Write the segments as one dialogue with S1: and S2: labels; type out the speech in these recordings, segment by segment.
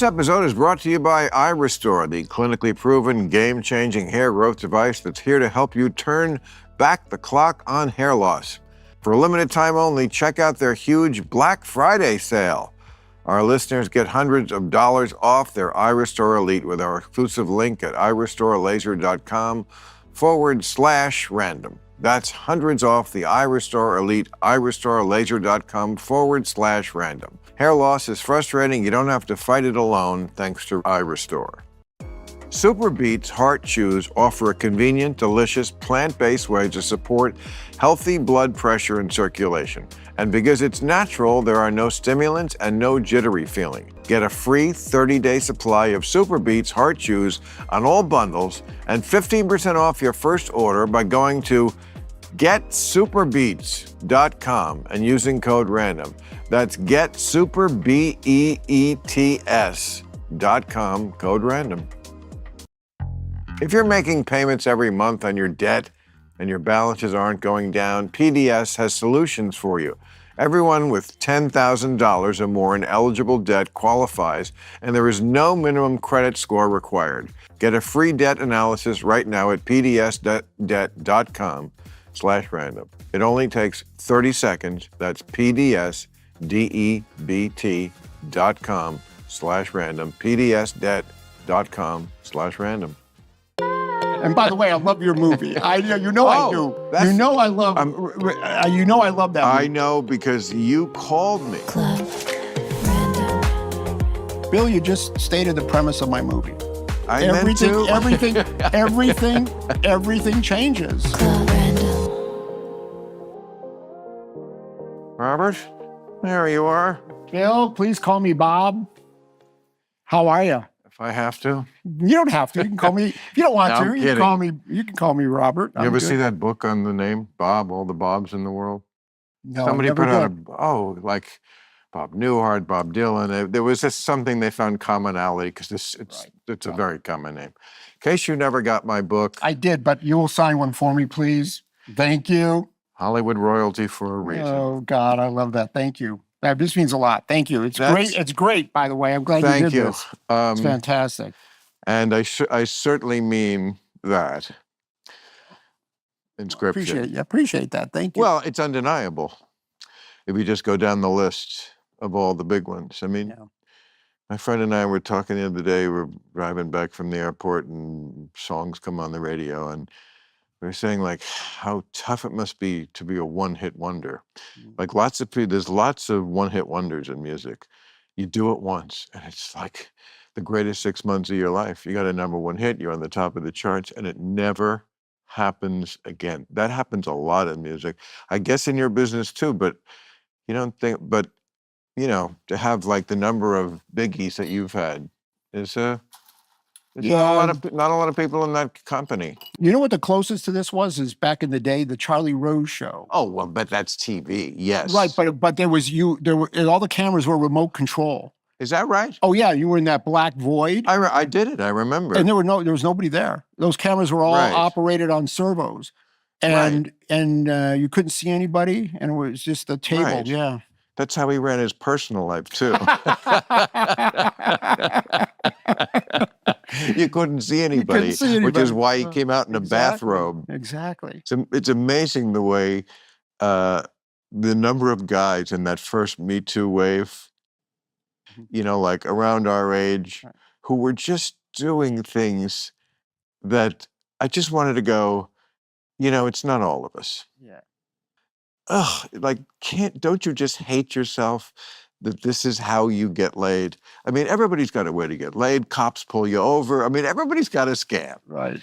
S1: This episode is brought to you by iRestore, the clinically proven, game-changing hair growth device that's here to help you turn back the clock on hair loss. For a limited time only, check out their huge Black Friday sale. Our listeners get hundreds of dollars off their iRestore Elite with our exclusive link at irestorelaser.com/random. That's hundreds off the iRestore Elite, irestorelaser.com/random. Hair loss is frustrating. You don't have to fight it alone thanks to iRestore. Super Beets Heart Chews offer a convenient, delicious, plant-based way to support healthy blood pressure and circulation. And because it's natural, there are no stimulants and no jittery feeling. Get a free 30-day supply of Super Beets Heart Chews on all bundles and 15% off your first order by going to getsuperbeets.com and using code RANDOM. That's getsuperbeets.com, code RANDOM. If you're making payments every month on your debt and your balances aren't going down, PDS has solutions for you. Everyone with $10,000 or more in eligible debt qualifies, and there is no minimum credit score required. Get a free debt analysis right now at pdsdebt.com/random. It only takes 30 seconds. That's pdsdebt.com/random. pdsdebt.com/random.
S2: And by the way, I love your movie. I do. You know I love that movie.
S1: I know because you called me.
S3: Club Random.
S2: Bill, you just stated the premise of my movie.
S1: Meant to.
S2: Everything changes.
S3: Club Random.
S1: Robert, there you are.
S2: Bill, please call me Bob. How are you?
S1: If I have to.
S2: You don't have to. You can call me. If you don't want
S1: No,
S2: to,
S1: I'm
S2: you
S1: kidding.
S2: can call me Robert.
S1: You ever see that book on the name Bob, all the Bobs in the world?
S2: No,
S1: Somebody
S2: never
S1: put
S2: did.
S1: out like Bob Newhart, Bob Dylan. There was just something they found commonality because it's a very common name. In case you never got my book,
S2: I did, but you will sign one for me, please. Thank you.
S1: Hollywood royalty for a reason.
S2: Oh God, I love that. Thank you. This means a lot. Thank you. It's
S1: That's-
S2: great. It's great, by the way. I'm glad you
S1: Thank
S2: did
S1: you.
S2: this. It's fantastic.
S1: And I certainly mean that. Inscription.
S2: Appreciate that. Thank you.
S1: Well, it's undeniable. If you just go down the list of all the big ones. I mean,
S2: Yeah.
S1: my friend and I were talking the other day. We're driving back from the airport and songs come on the radio. And we were saying like how tough it must be to be a one-hit wonder. Like lots of people, there's lots of one-hit wonders in music. You do it once and it's like the greatest 6 months of your life. You got a number one hit, you're on the top of the charts, and it never happens again. That happens a lot in music. I guess in your business too, but you don't think, but you know, to have like the number of biggies that you've had is not a lot of people in that company.
S2: You know what the closest to this was is back in the day, the Charlie Rose show.
S1: Oh, well, but that's TV, yes.
S2: Right, but there were all the cameras were remote control.
S1: Is that right?
S2: Oh yeah, you were in that black void.
S1: I did it, I remember.
S2: And there was nobody there. Those cameras were all
S1: Right.
S2: operated on servos. And you couldn't see anybody, and it was just a table.
S1: Right.
S2: Yeah.
S1: That's how he ran his personal life too. You couldn't see anybody, which is why he came out in a bathrobe.
S2: Exactly.
S1: It's amazing the way the number of guys in that first Me Too wave, you know, like around our age, who were just doing things that I just wanted to go, you know, it's not all of us.
S2: Yeah.
S1: Ugh, like, don't you just hate yourself that this is how you get laid? I mean, everybody's got a way to get laid. Cops pull you over. I mean, everybody's got a scam.
S2: Right.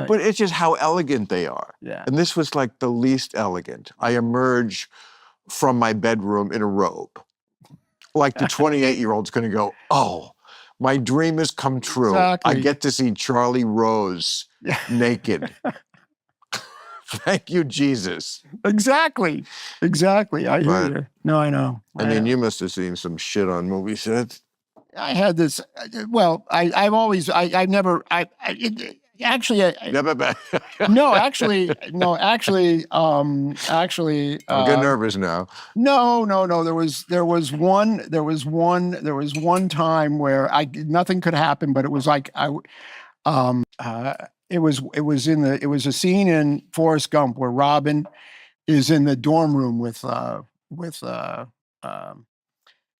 S1: But it's just how elegant they are.
S2: Yeah.
S1: And this was like the least elegant. I emerge from my bedroom in a robe. Like the 28-year-old's going to go, oh, my dream has come true.
S2: Exactly.
S1: I get to see Charlie Rose naked. Thank you, Jesus.
S2: Exactly. I hear you. No, I know.
S1: I mean, you must have seen some shit on movie sets.
S2: I had this. Well, Actually,
S1: Yeah, but-
S2: no, actually, I'm
S1: getting nervous now.
S2: No. There was one time where nothing could happen, but it was like it was a scene in Forrest Gump where Robin is in the dorm room with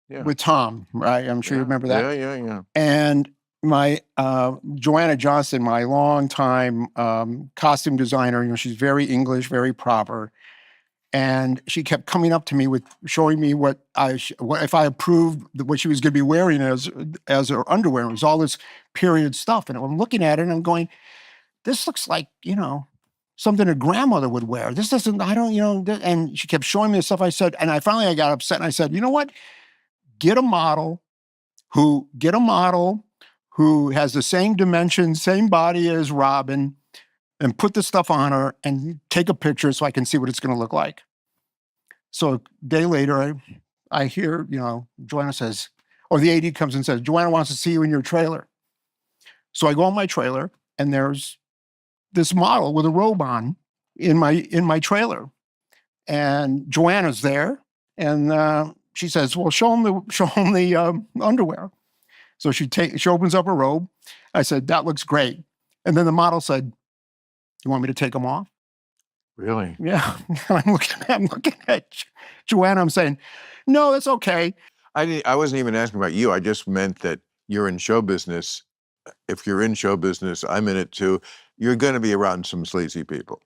S1: Yeah.
S2: with Tom, right? I'm sure you remember that.
S1: Yeah.
S2: And my Joanna Johnston, my longtime costume designer, she's very English, very proper, and she kept coming up to me with showing me what if I approved what she was going to be wearing as her underwear. It was all this period stuff, and I'm looking at it and I'm going, "This looks like something a grandmother would wear. This doesn't. I don't. And she kept showing me the stuff. I said, and I finally got upset and I said, you know what? Get a model who has the same dimensions, same body as Robin, and put the stuff on her and take a picture so I can see what it's going to look like." So a day later, I hear, Joanna says, or the AD comes and says, "Joanna wants to see you in your trailer." So I go on my trailer and there's this model with a robe on in my trailer, and Joanna's there, and she says, "Well, show him the underwear." So she opens up her robe. I said, "That looks great." And then the model said, "You want me to take them off?"
S1: Really?
S2: Yeah. I'm looking at Joanna. I'm saying, "No, that's okay."
S1: I wasn't even asking about you. I just meant that you're in show business. If you're in show business, I'm in it too. You're going to be around some sleazy people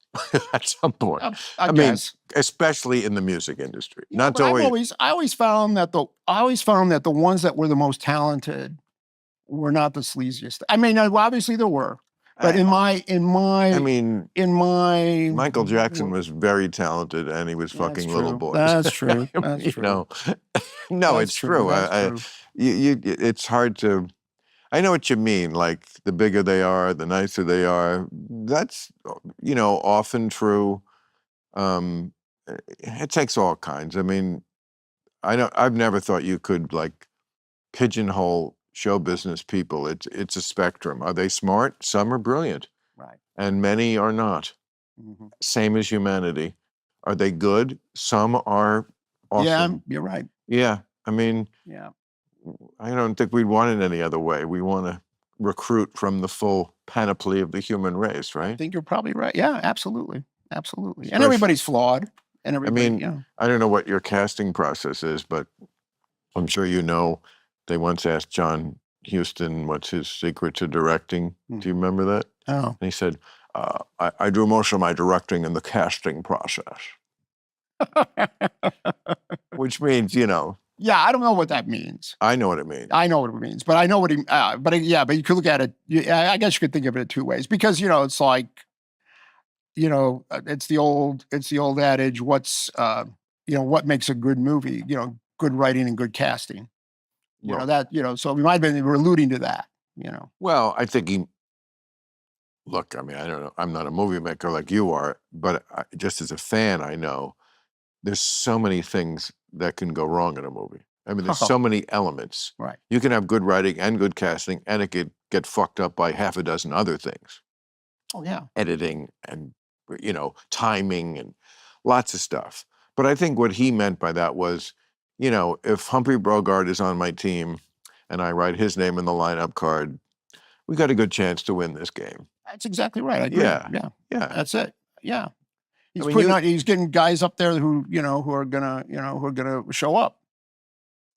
S1: at some point.
S2: I
S1: mean,
S2: guess.
S1: especially in the music industry.
S2: Yeah,
S1: Not
S2: but
S1: always.
S2: I always found that the ones that were the most talented were not the sleaziest. I mean, obviously there were, but
S1: I mean,
S2: in my
S1: Michael Jackson was very talented, and he was fucking little boys.
S2: That's true. That's true.
S1: No,
S2: That's
S1: it's true.
S2: That's true.
S1: It's hard to. I know what you mean. Like the bigger they are, the nicer they are. That's often true. Um, it takes all kinds. I mean, I've never thought you could like pigeonhole show business people. It's a spectrum. Are they smart? Some are brilliant,
S2: Right.
S1: and many are not.
S2: Mm-hmm.
S1: Same as humanity. Are they good? Some are awesome.
S2: Yeah, you're right.
S1: Yeah. I mean,
S2: Yeah.
S1: I don't think we'd want it any other way. We want to recruit from the full panoply of the human race,
S2: I
S1: right?
S2: think you're probably right. Yeah, absolutely. Absolutely. And
S1: Especially-
S2: everybody's flawed. And everybody,
S1: I don't know what your casting process is, but I'm sure they once asked John Huston what's his secret to directing. Do you remember that?
S2: Oh.
S1: And he said, I do most of my directing in the casting process. Which means,
S2: Yeah, I don't know what that means.
S1: I know what it means.
S2: I know what it means, but I know what but you could look at it. I guess you could think of it two ways, because it's like, it's the old adage. What makes a good movie? Good writing and good casting. So we might have been alluding to that.
S1: Well, I think look, I mean, I don't know. I'm not a movie maker like you are, but just as a fan, I know there's so many things that can go wrong in a movie. I mean, there's so many elements.
S2: Right.
S1: You can have good writing and good casting, and it could get fucked up by half a dozen other things.
S2: Oh yeah.
S1: Editing and timing and lots of stuff. But I think what he meant by that was, if Humphrey Bogart is on my team and I write his name in the lineup card, we got a good chance to win this game.
S2: That's exactly right. I agree.
S1: Yeah.
S2: Yeah. That's it. Yeah. He's he's getting guys up there who are gonna show up.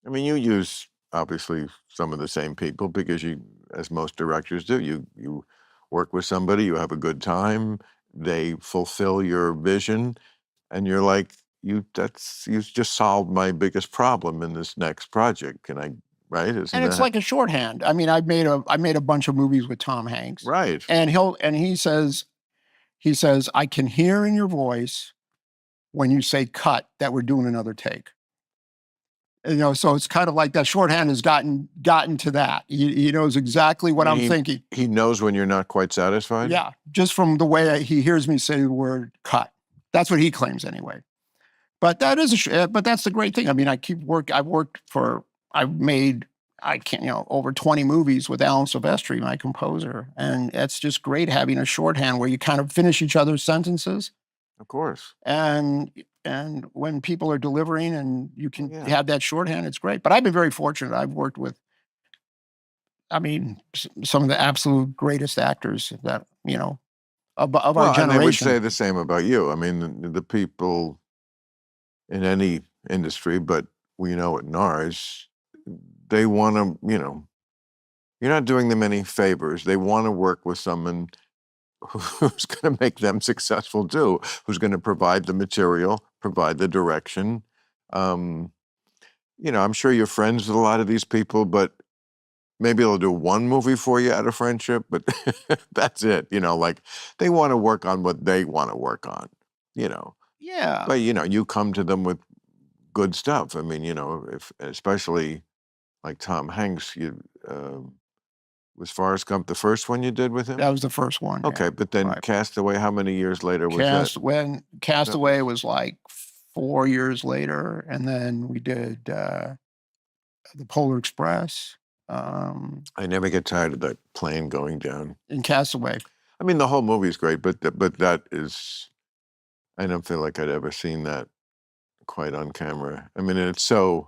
S1: I mean, you use obviously some of the same people because as most directors do, you work with somebody, you have a good time, they fulfill your vision, and you're like, you just solved my biggest problem in this next project. Can I, right?
S2: And it's like a shorthand. I mean, I made a bunch of movies with Tom Hanks.
S1: Right.
S2: And he says, "I can hear in your voice when you say cut that we're doing another take." So it's kind of like that shorthand has gotten to that. He knows exactly what I'm thinking.
S1: He knows when you're not quite satisfied?
S2: Yeah, just from the way he hears me say the word cut. That's what he claims anyway. But that's the great thing. I mean, I've made I can't, over 20 movies with Alan Silvestri, my composer. And it's just great having a shorthand where you kind of finish each other's sentences.
S1: Of course.
S2: And when people are delivering and you can
S1: Yeah.
S2: have that shorthand, it's great. But I've been very fortunate. I've worked with, some of the absolute greatest actors that, of our
S1: Well, and they would
S2: generation.
S1: say the same about you. I mean, the people in any industry, but we know at NARS, they want to, you're not doing them any favors. They want to work with someone who's going to make them successful too, who's going to provide the material, provide the direction. I'm sure you're friends with a lot of these people, but maybe they'll do one movie for you out of friendship, but that's it. Like they want to work on what they want to work on,
S2: Yeah.
S1: but you come to them with good stuff. I mean, if especially like Tom Hanks, was Forrest Gump the first one you did with him?
S2: That was the first one. Yeah.
S1: Okay, but then
S2: Right.
S1: Castaway, how many years later was that?
S2: Castaway was like 4 years later, and then we did the Polar Express.
S1: I never get tired of that plane going down.
S2: In Castaway.
S1: I mean, the whole movie's great, but that is, I don't feel like I'd ever seen that quite on camera. I mean, it's a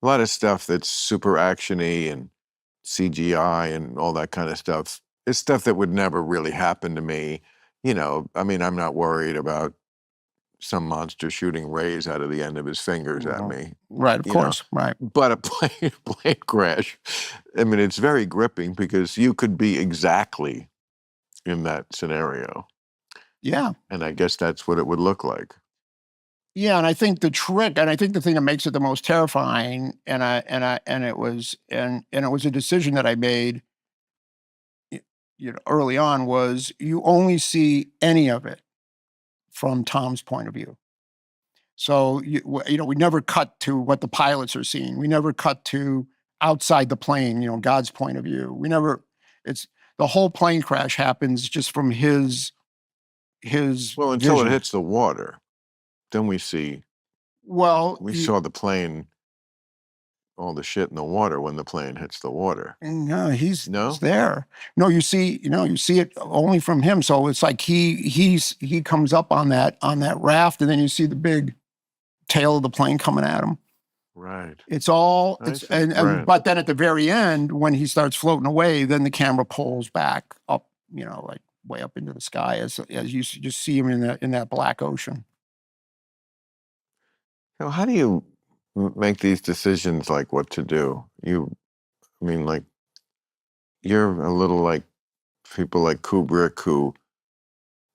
S1: lot of stuff that's super actiony and CGI and all that kind of stuff. It's stuff that would never really happen to me. I mean, I'm not worried about some monster shooting rays out of the end of his fingers at me.
S2: Right, of course, right.
S1: But a plane crash, I mean, it's very gripping because you could be exactly in that scenario.
S2: Yeah.
S1: And I guess that's what it would look like.
S2: Yeah, and I think the thing that makes it the most terrifying, and it was a decision that I made, early on, was you only see any of it from Tom's point of view. So we never cut to what the pilots are seeing. We never cut to outside the plane, God's point of view. It's the whole plane crash happens just from his
S1: Well, until
S2: vision.
S1: it hits the water, then we see.
S2: Well,
S1: we saw the plane, all the shit in the water when the plane hits the water.
S2: No, he's there. No, you see it only from him. So it's like he comes up on that raft, and then you see the big tail of the plane coming at him.
S1: Right.
S2: It's all
S1: I
S2: it's
S1: see.
S2: and
S1: Right.
S2: but then at the very end, when he starts floating away, then the camera pulls back up, like way up into the sky as you just see him in that black ocean.
S1: Now, how do you make these decisions, like what to do? Like, you're a little like people like Kubrick who,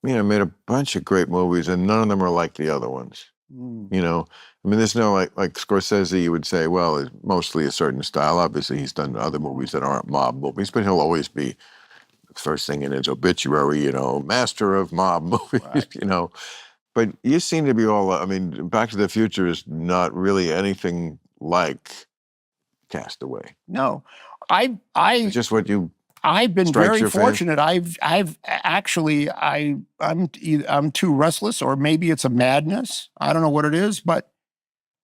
S1: made a bunch of great movies and none of them are like the other ones. There's no like Scorsese, you would say, well, it's mostly a certain style. Obviously, he's done other movies that aren't mob movies, but he'll always be the first thing in his obituary, master of mob movies,
S2: Right.
S1: But you seem to be all, Back to the Future is not really anything like Castaway.
S2: No,
S1: It's just what you
S2: I've been
S1: strikes
S2: very
S1: your fancy.
S2: fortunate. I've actually I'm too restless, or maybe it's a madness. I don't know what it is, but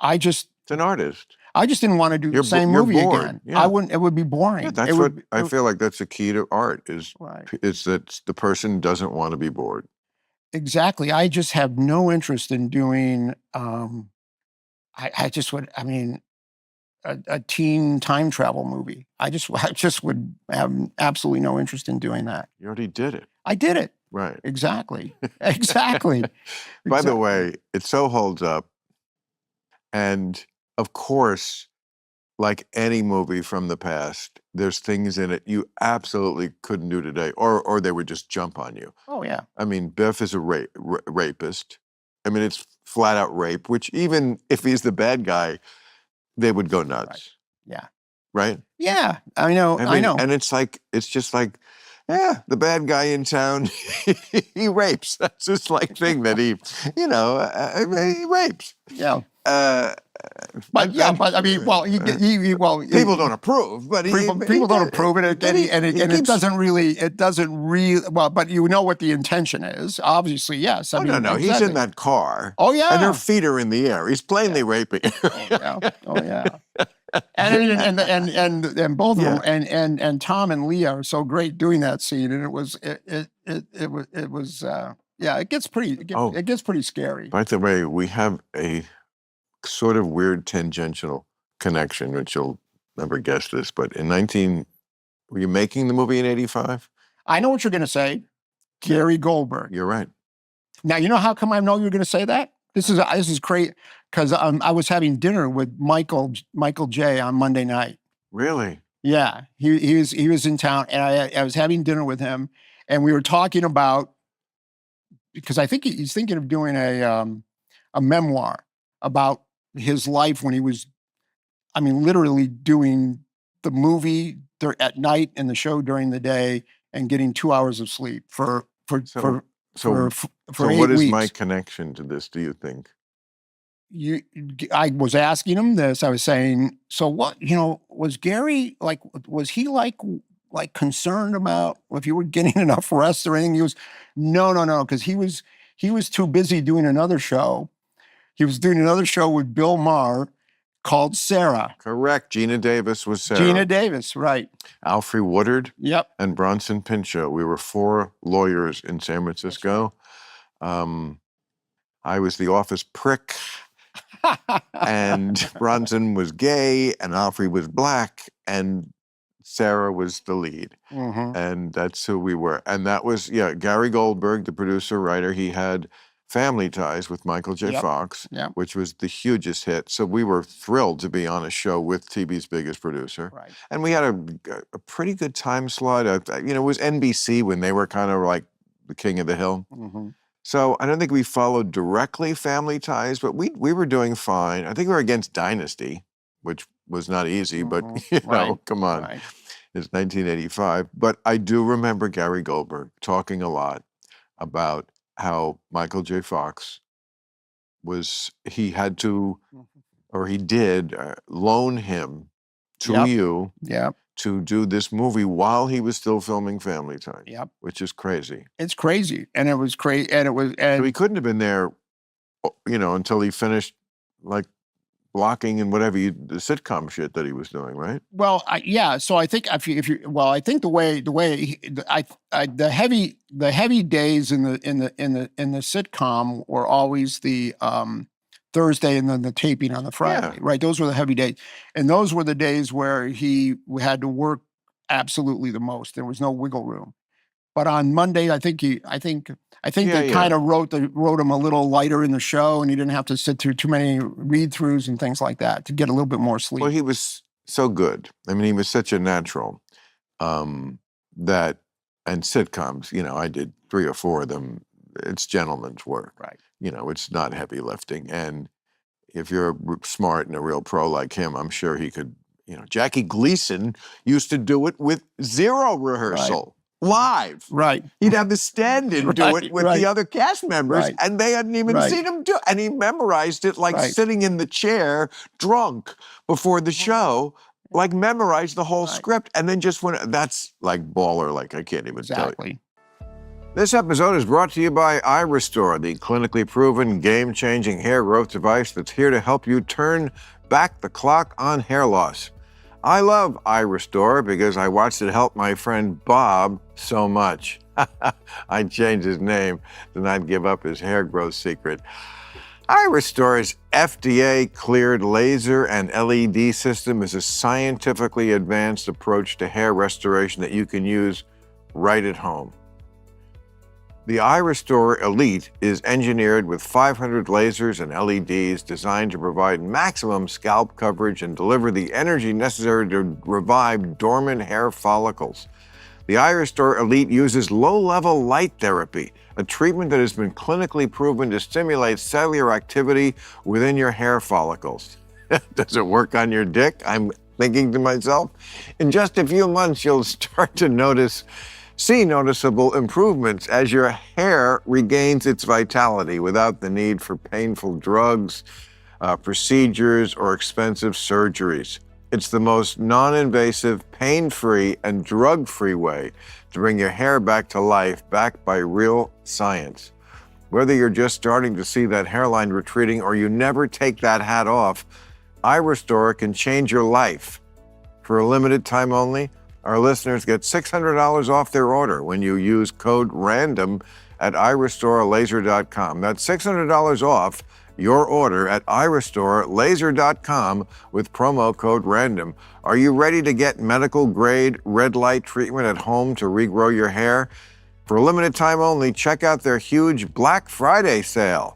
S1: It's an artist.
S2: I just didn't want to do the same
S1: you're
S2: movie
S1: bored.
S2: again.
S1: Yeah.
S2: It would be boring.
S1: Yeah, that's I feel like that's the key to art is
S2: Right.
S1: is that the person doesn't want to be bored.
S2: Exactly. I just have no interest in doing. I just would. A teen time travel movie. I just would have absolutely no interest in doing that.
S1: You already did it.
S2: I did it.
S1: Right.
S2: Exactly. Exactly.
S1: By the way, it so holds up. And of course, like any movie from the past, there's things in it you absolutely couldn't do today, or they would just jump on you.
S2: Oh yeah.
S1: Biff is a rapist. It's flat out rape, which even if he's the bad guy, they would go nuts.
S2: Yeah.
S1: Right?
S2: Yeah. I know. I know.
S1: And it's just like, yeah, the bad guy in town, he rapes. That's just like thing that he rapes.
S2: Yeah. But yeah, but I mean, well,
S1: people don't approve, but
S2: people don't approve it, and it doesn't really. Well, but you know what the intention is. Obviously, yes. I mean,
S1: no, he's
S2: exactly.
S1: in that car.
S2: Oh yeah,
S1: and her feet are in the air. He's plainly raping her.
S2: Oh yeah. And I mean, and both of them, and Tom and Leah are so great doing that scene, and it was yeah, it gets pretty scary.
S1: By the way, we have a sort of weird tangential connection, which you'll never guess this, but were you making the movie in 85?
S2: I know what you're going to say, Gary Goldberg.
S1: You're right.
S2: Now, you know how come I know you're going to say that? This is great, because I was having dinner with Michael J on Monday night.
S1: Really?
S2: Yeah, he was in town, and I was having dinner with him, and we were talking about, because I think he's thinking of doing a memoir about his life when he was, I mean, literally doing the movie at night and the show during the day, and getting 2 hours of sleep for
S1: So
S2: 8
S1: what is
S2: weeks.
S1: my connection to this, do you think?
S2: I was asking him this. I was saying, so what, was Gary was he like concerned about if you were getting enough rest or anything? He was, no, because he was too busy doing another show. He was doing another show with Bill Maher called Sarah.
S1: Correct. Gina Davis was Sarah.
S2: Gina Davis, right.
S1: Alfre Woodard.
S2: Yep.
S1: And Bronson Pinchot. We were 4 lawyers in San Francisco. I was the office prick, and Bronson was gay, and Alfre was black, and Sarah was the lead.
S2: Mm-hmm.
S1: And that's who we were. And that was, Gary Goldberg, the producer, writer. He had Family Ties with Michael J. Fox, which was the hugest hit. So we were thrilled to be on a show with TV's biggest producer.
S2: Right.
S1: And we had a pretty good time slot. It was NBC when they were kind of like the king of the hill.
S2: Mm-hmm.
S1: So I don't think we followed directly Family Ties, but we were doing fine. I think we were against Dynasty, which was not easy, but come on.
S2: Right.
S1: It's 1985. But I do remember Gary Goldberg talking a lot about how Michael J. Fox he did loan him to you to do this movie while he was still filming Family Ties.
S2: Yep.
S1: Which is crazy.
S2: It's crazy. And it was crazy.
S1: So he couldn't have been there, until he finished blocking and whatever the sitcom shit that he was doing, right?
S2: Well, so I think I think the heavy days in the sitcom were always the Thursday and then the taping on the Friday, right? Those were the heavy days, and those were the days where he had to work absolutely the most. There was no wiggle room. But on Monday, I think they kind of wrote him a little lighter in the show, and he didn't have to sit through too many read-throughs and things like that to get a little bit more sleep.
S1: Well, he was so good. I mean, he was such a natural. And sitcoms, I did 3 or 4 of them. It's gentleman's work,
S2: right?
S1: It's not heavy lifting. And if you're smart and a real pro like him, I'm sure he could. Jackie Gleason used to do it with 0 rehearsal.
S2: Right.
S1: Live.
S2: Right.
S1: He'd have the stand-in do it with the other cast members, and they hadn't even seen him do it. And he memorized it sitting in the chair, drunk, before the show, memorized the whole script, and then just went, that's baller, I can't even tell you. This episode is brought to you by iRestore, the clinically proven, game-changing hair growth device that's here to help you turn back the clock on hair loss. I love iRestore because I watched it help my friend Bob so much. I'd change his name to not give up his hair growth secret. iRestore's FDA-cleared laser and LED system is a scientifically advanced approach to hair restoration that you can use right at home. The iRestore Elite is engineered with 500 lasers and LEDs designed to provide maximum scalp coverage and deliver the energy necessary to revive dormant hair follicles. The iRestore Elite uses low-level light therapy, a treatment that has been clinically proven to stimulate cellular activity within your hair follicles. Does it work on your dick? I'm thinking to myself. In just a few months, you'll start to see noticeable improvements as your hair regains its vitality without the need for painful drugs, procedures, or expensive surgeries. It's the most non-invasive, pain-free, and drug-free way to bring your hair back to life, backed by real science. Whether you're just starting to see that hairline retreating or you never take that hat off, iRestore can change your life. For a limited time only, our listeners get $600 off their order when you use code RANDOM at iRestoreLaser.com. That's $600 off your order at iRestoreLaser.com with promo code RANDOM. Are you ready to get medical-grade red light treatment at home to regrow your hair? For a limited time only, check out their huge Black Friday sale.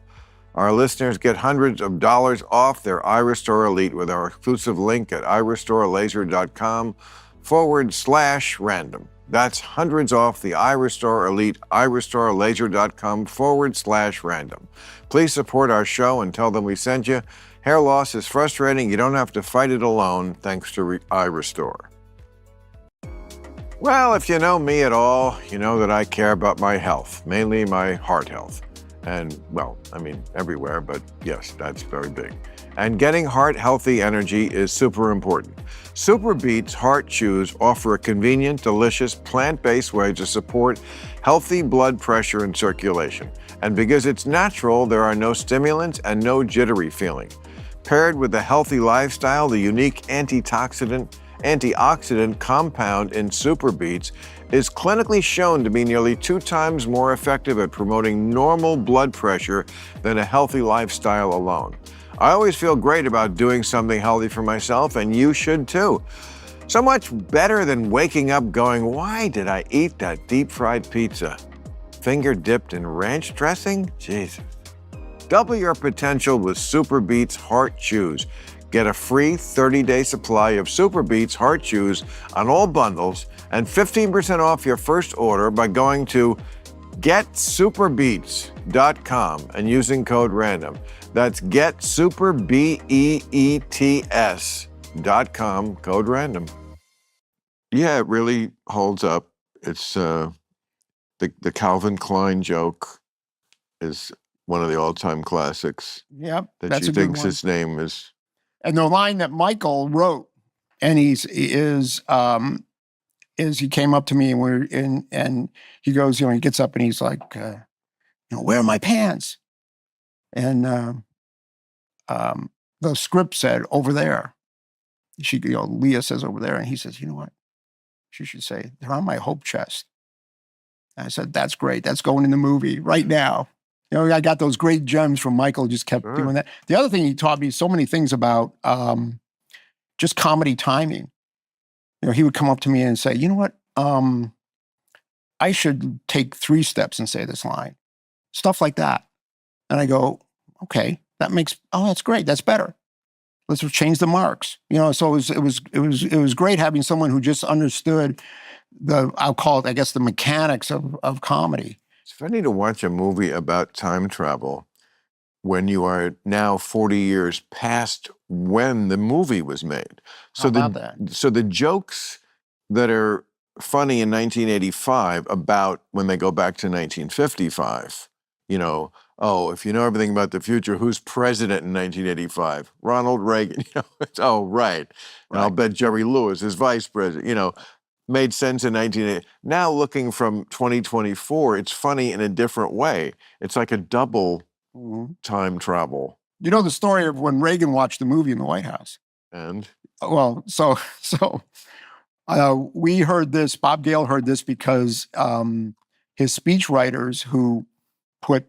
S1: Our listeners get hundreds of dollars off their iRestore Elite with our exclusive link at iRestoreLaser.com/random. That's hundreds off the iRestore Elite, iRestoreLaser.com/random. Please support our show and tell them we sent you. Hair loss is frustrating. You don't have to fight it alone thanks to iRestore. Well, if you know me at all, you know that I care about my health, mainly my heart health. And, well, I mean, everywhere, but yes, that's very big. And getting heart-healthy energy is super important. Super Beets Heart Chews offer a convenient, delicious, plant-based way to support healthy blood pressure and circulation. And because it's natural, there are no stimulants and no jittery feeling. Paired with a healthy lifestyle, the unique antioxidant compound in Super Beets is clinically shown to be nearly 2 times more effective at promoting normal blood pressure than a healthy lifestyle alone. I always feel great about doing something healthy for myself, and you should too. So much better than waking up going, why did I eat that deep-fried pizza? Finger dipped in ranch dressing? Jesus. Double your potential with Super Beets Heart Chews. Get a free 30-day supply of Super Beets Heart Chews on all bundles and 15% off your first order by going to getsuperbeets.com and using code RANDOM. That's getsuperbeets.com, code RANDOM. Yeah, it really holds up. It's the Calvin Klein joke is one of the all-time classics.
S2: Yep,
S1: That
S2: that's
S1: she
S2: a good
S1: thinks
S2: one.
S1: his name is.
S2: And the line that Michael wrote, and he came up to me and and he goes, he gets up and he's like, where are my pants? And the script said over there. Leah says over there, and he says, you know what? She should say they're on my hope chest. And I said, that's great. That's going in the movie right now. I got those great gems from Michael. Just kept doing that. The other thing he taught me so many things about just comedy timing. He would come up to me and say, you know what? I should take 3 steps and say this line. Stuff like that. And I go, okay, that's great. That's better. Let's change the marks. So it was great having someone who just understood I'll call it, I guess, the mechanics of comedy.
S1: It's funny to watch a movie about time travel when you are now 40 years past when the movie was made.
S2: How about that?
S1: So the jokes that are funny in 1985 about when they go back to 1955, if you know everything about the future, who's president in 1985? Ronald Reagan. Oh, right. And I'll bet Jerry Lewis is vice president, made sense in 1980. Now looking from 2024, it's funny in a different way. It's like a double time travel.
S2: You know the story of when Reagan watched the movie in the White House?
S1: And?
S2: Well, so we heard this, Bob Gale heard this because his speechwriters who put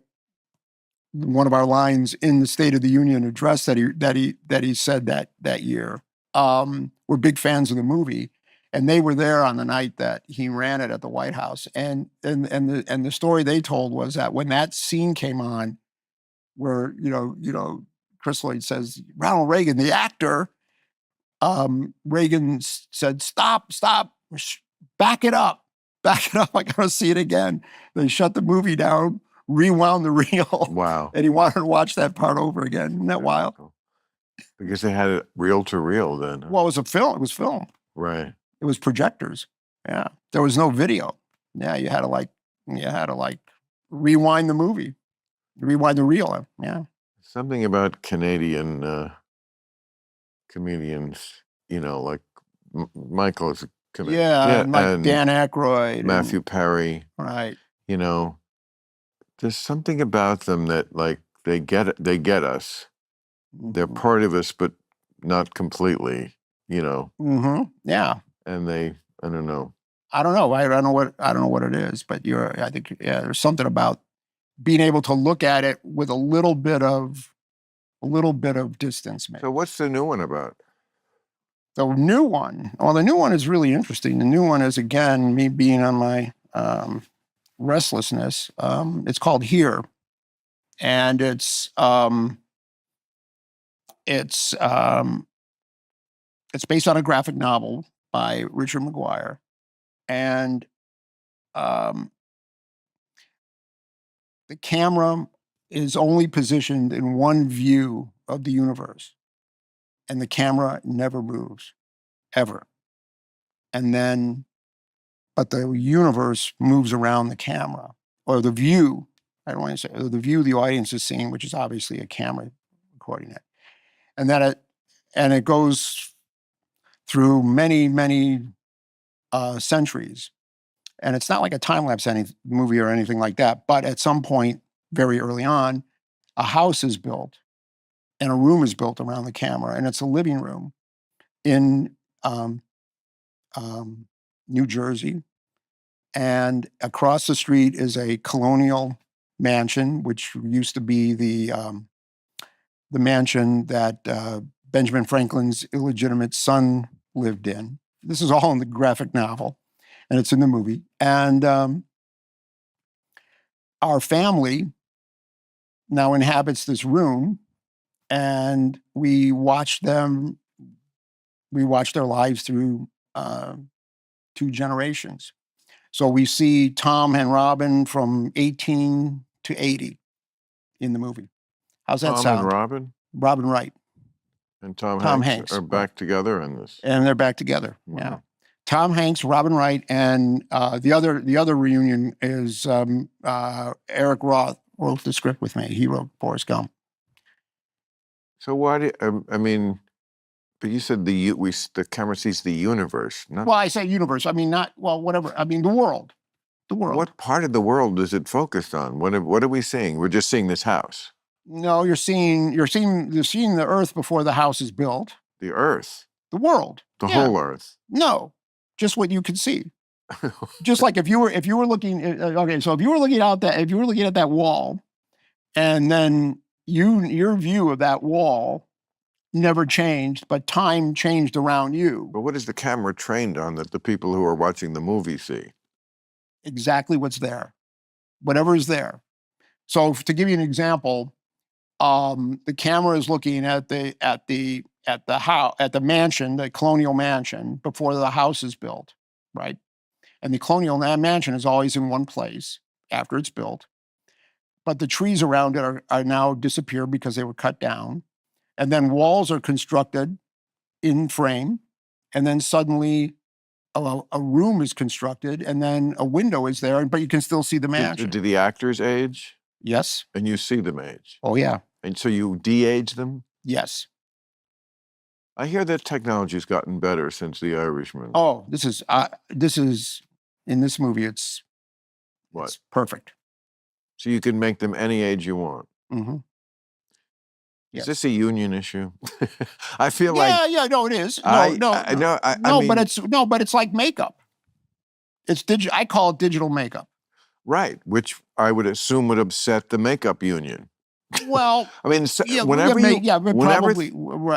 S2: one of our lines in the State of the Union address that he said that year were big fans of the movie. And they were there on the night that he ran it at the White House. And the story they told was that when that scene came on, where Chris Lloyd says, Ronald Reagan, the actor, Reagan said, stop, back it up. I gotta see it again. They shut the movie down, rewound the reel.
S1: Wow.
S2: And he wanted to watch that part over again. Isn't that wild?
S1: Because they had it reel to reel then. Huh?
S2: Well, it was a film. It was film.
S1: Right.
S2: It was projectors. Yeah. There was no video. Yeah. You had to rewind the movie, rewind the reel. Yeah.
S1: Something about Canadian comedians, like Michael is a comedian.
S2: Yeah, and like
S1: and
S2: Dan Aykroyd
S1: Matthew
S2: and
S1: Perry.
S2: right.
S1: There's something about them that like they get us. They're
S2: Mhm.
S1: part of us, but not completely.
S2: Yeah.
S1: And I don't know.
S2: I don't know. I don't know what it is, but I think there's something about being able to look at it with a little bit of distance, maybe.
S1: So what's the new one about?
S2: The new one. Well, the new one is really interesting. The new one is again me being on my restlessness. It's called Here, and it's based on a graphic novel by Richard McGuire, and the camera is only positioned in one view of the universe, and the camera never moves ever. And then, but the universe moves around the camera or the view. I don't want to say the view the audience is seeing, which is obviously a camera recording it, and it goes through many centuries. And it's not like a time lapse movie or anything like that. But at some point, very early on, a house is built and a room is built around the camera, and it's a living room in New Jersey. And across the street is a colonial mansion, which used to be the mansion that Benjamin Franklin's illegitimate son lived in. This is all in the graphic novel, and it's in the movie. And our family now inhabits this room, and we watch their lives through 2 generations. So we see Tom and Robin from 18 to 80 in the movie. How's that
S1: Tom
S2: sound?
S1: and Robin
S2: Robin Wright
S1: and Tom
S2: Tom
S1: Hanks are
S2: Hanks.
S1: back together in this.
S2: and they're back together.
S1: Wow.
S2: Yeah. Tom Hanks, Robin Wright, and the other reunion is Eric Roth wrote the script with me. He wrote Forrest Gump.
S1: So why do I mean? But you said the camera sees the universe, not
S2: Well, I say universe. I mean, not whatever. I mean, the world. The world.
S1: what part of the world is it focused on? What are we seeing? We're just seeing this house,
S2: No, you're seeing the Earth before the house is built.
S1: the Earth,
S2: The world.
S1: the
S2: Yeah.
S1: whole Earth.
S2: No, just what you can see. Just like if you were looking. Okay, so if you were looking at that wall, and then your view of that wall never changed, but time changed around you.
S1: But what is the camera trained on that the people who are watching the movie see?
S2: Exactly what's there, whatever is there. So to give you an example, the camera is looking at the house, at the mansion, the colonial mansion before the house is built, right? And the colonial mansion is always in one place after it's built, but the trees around it are now disappeared because they were cut down, and then walls are constructed in frame, and then suddenly a room is constructed, and then a window is there, but you can still see the mansion.
S1: Do the actors age?
S2: Yes.
S1: And you see them age?
S2: Oh yeah.
S1: And so you de-age them?
S2: Yes.
S1: I hear that technology's gotten better since The Irishman.
S2: Oh, this is in this movie. It's perfect.
S1: So you can make them any age you want.
S2: Mm-hmm.
S1: Is this a union issue? I feel like
S2: no, it is. But it's like makeup. It's I call it digital makeup.
S1: Right, which I would assume would upset the makeup union.
S2: Well,
S1: I mean,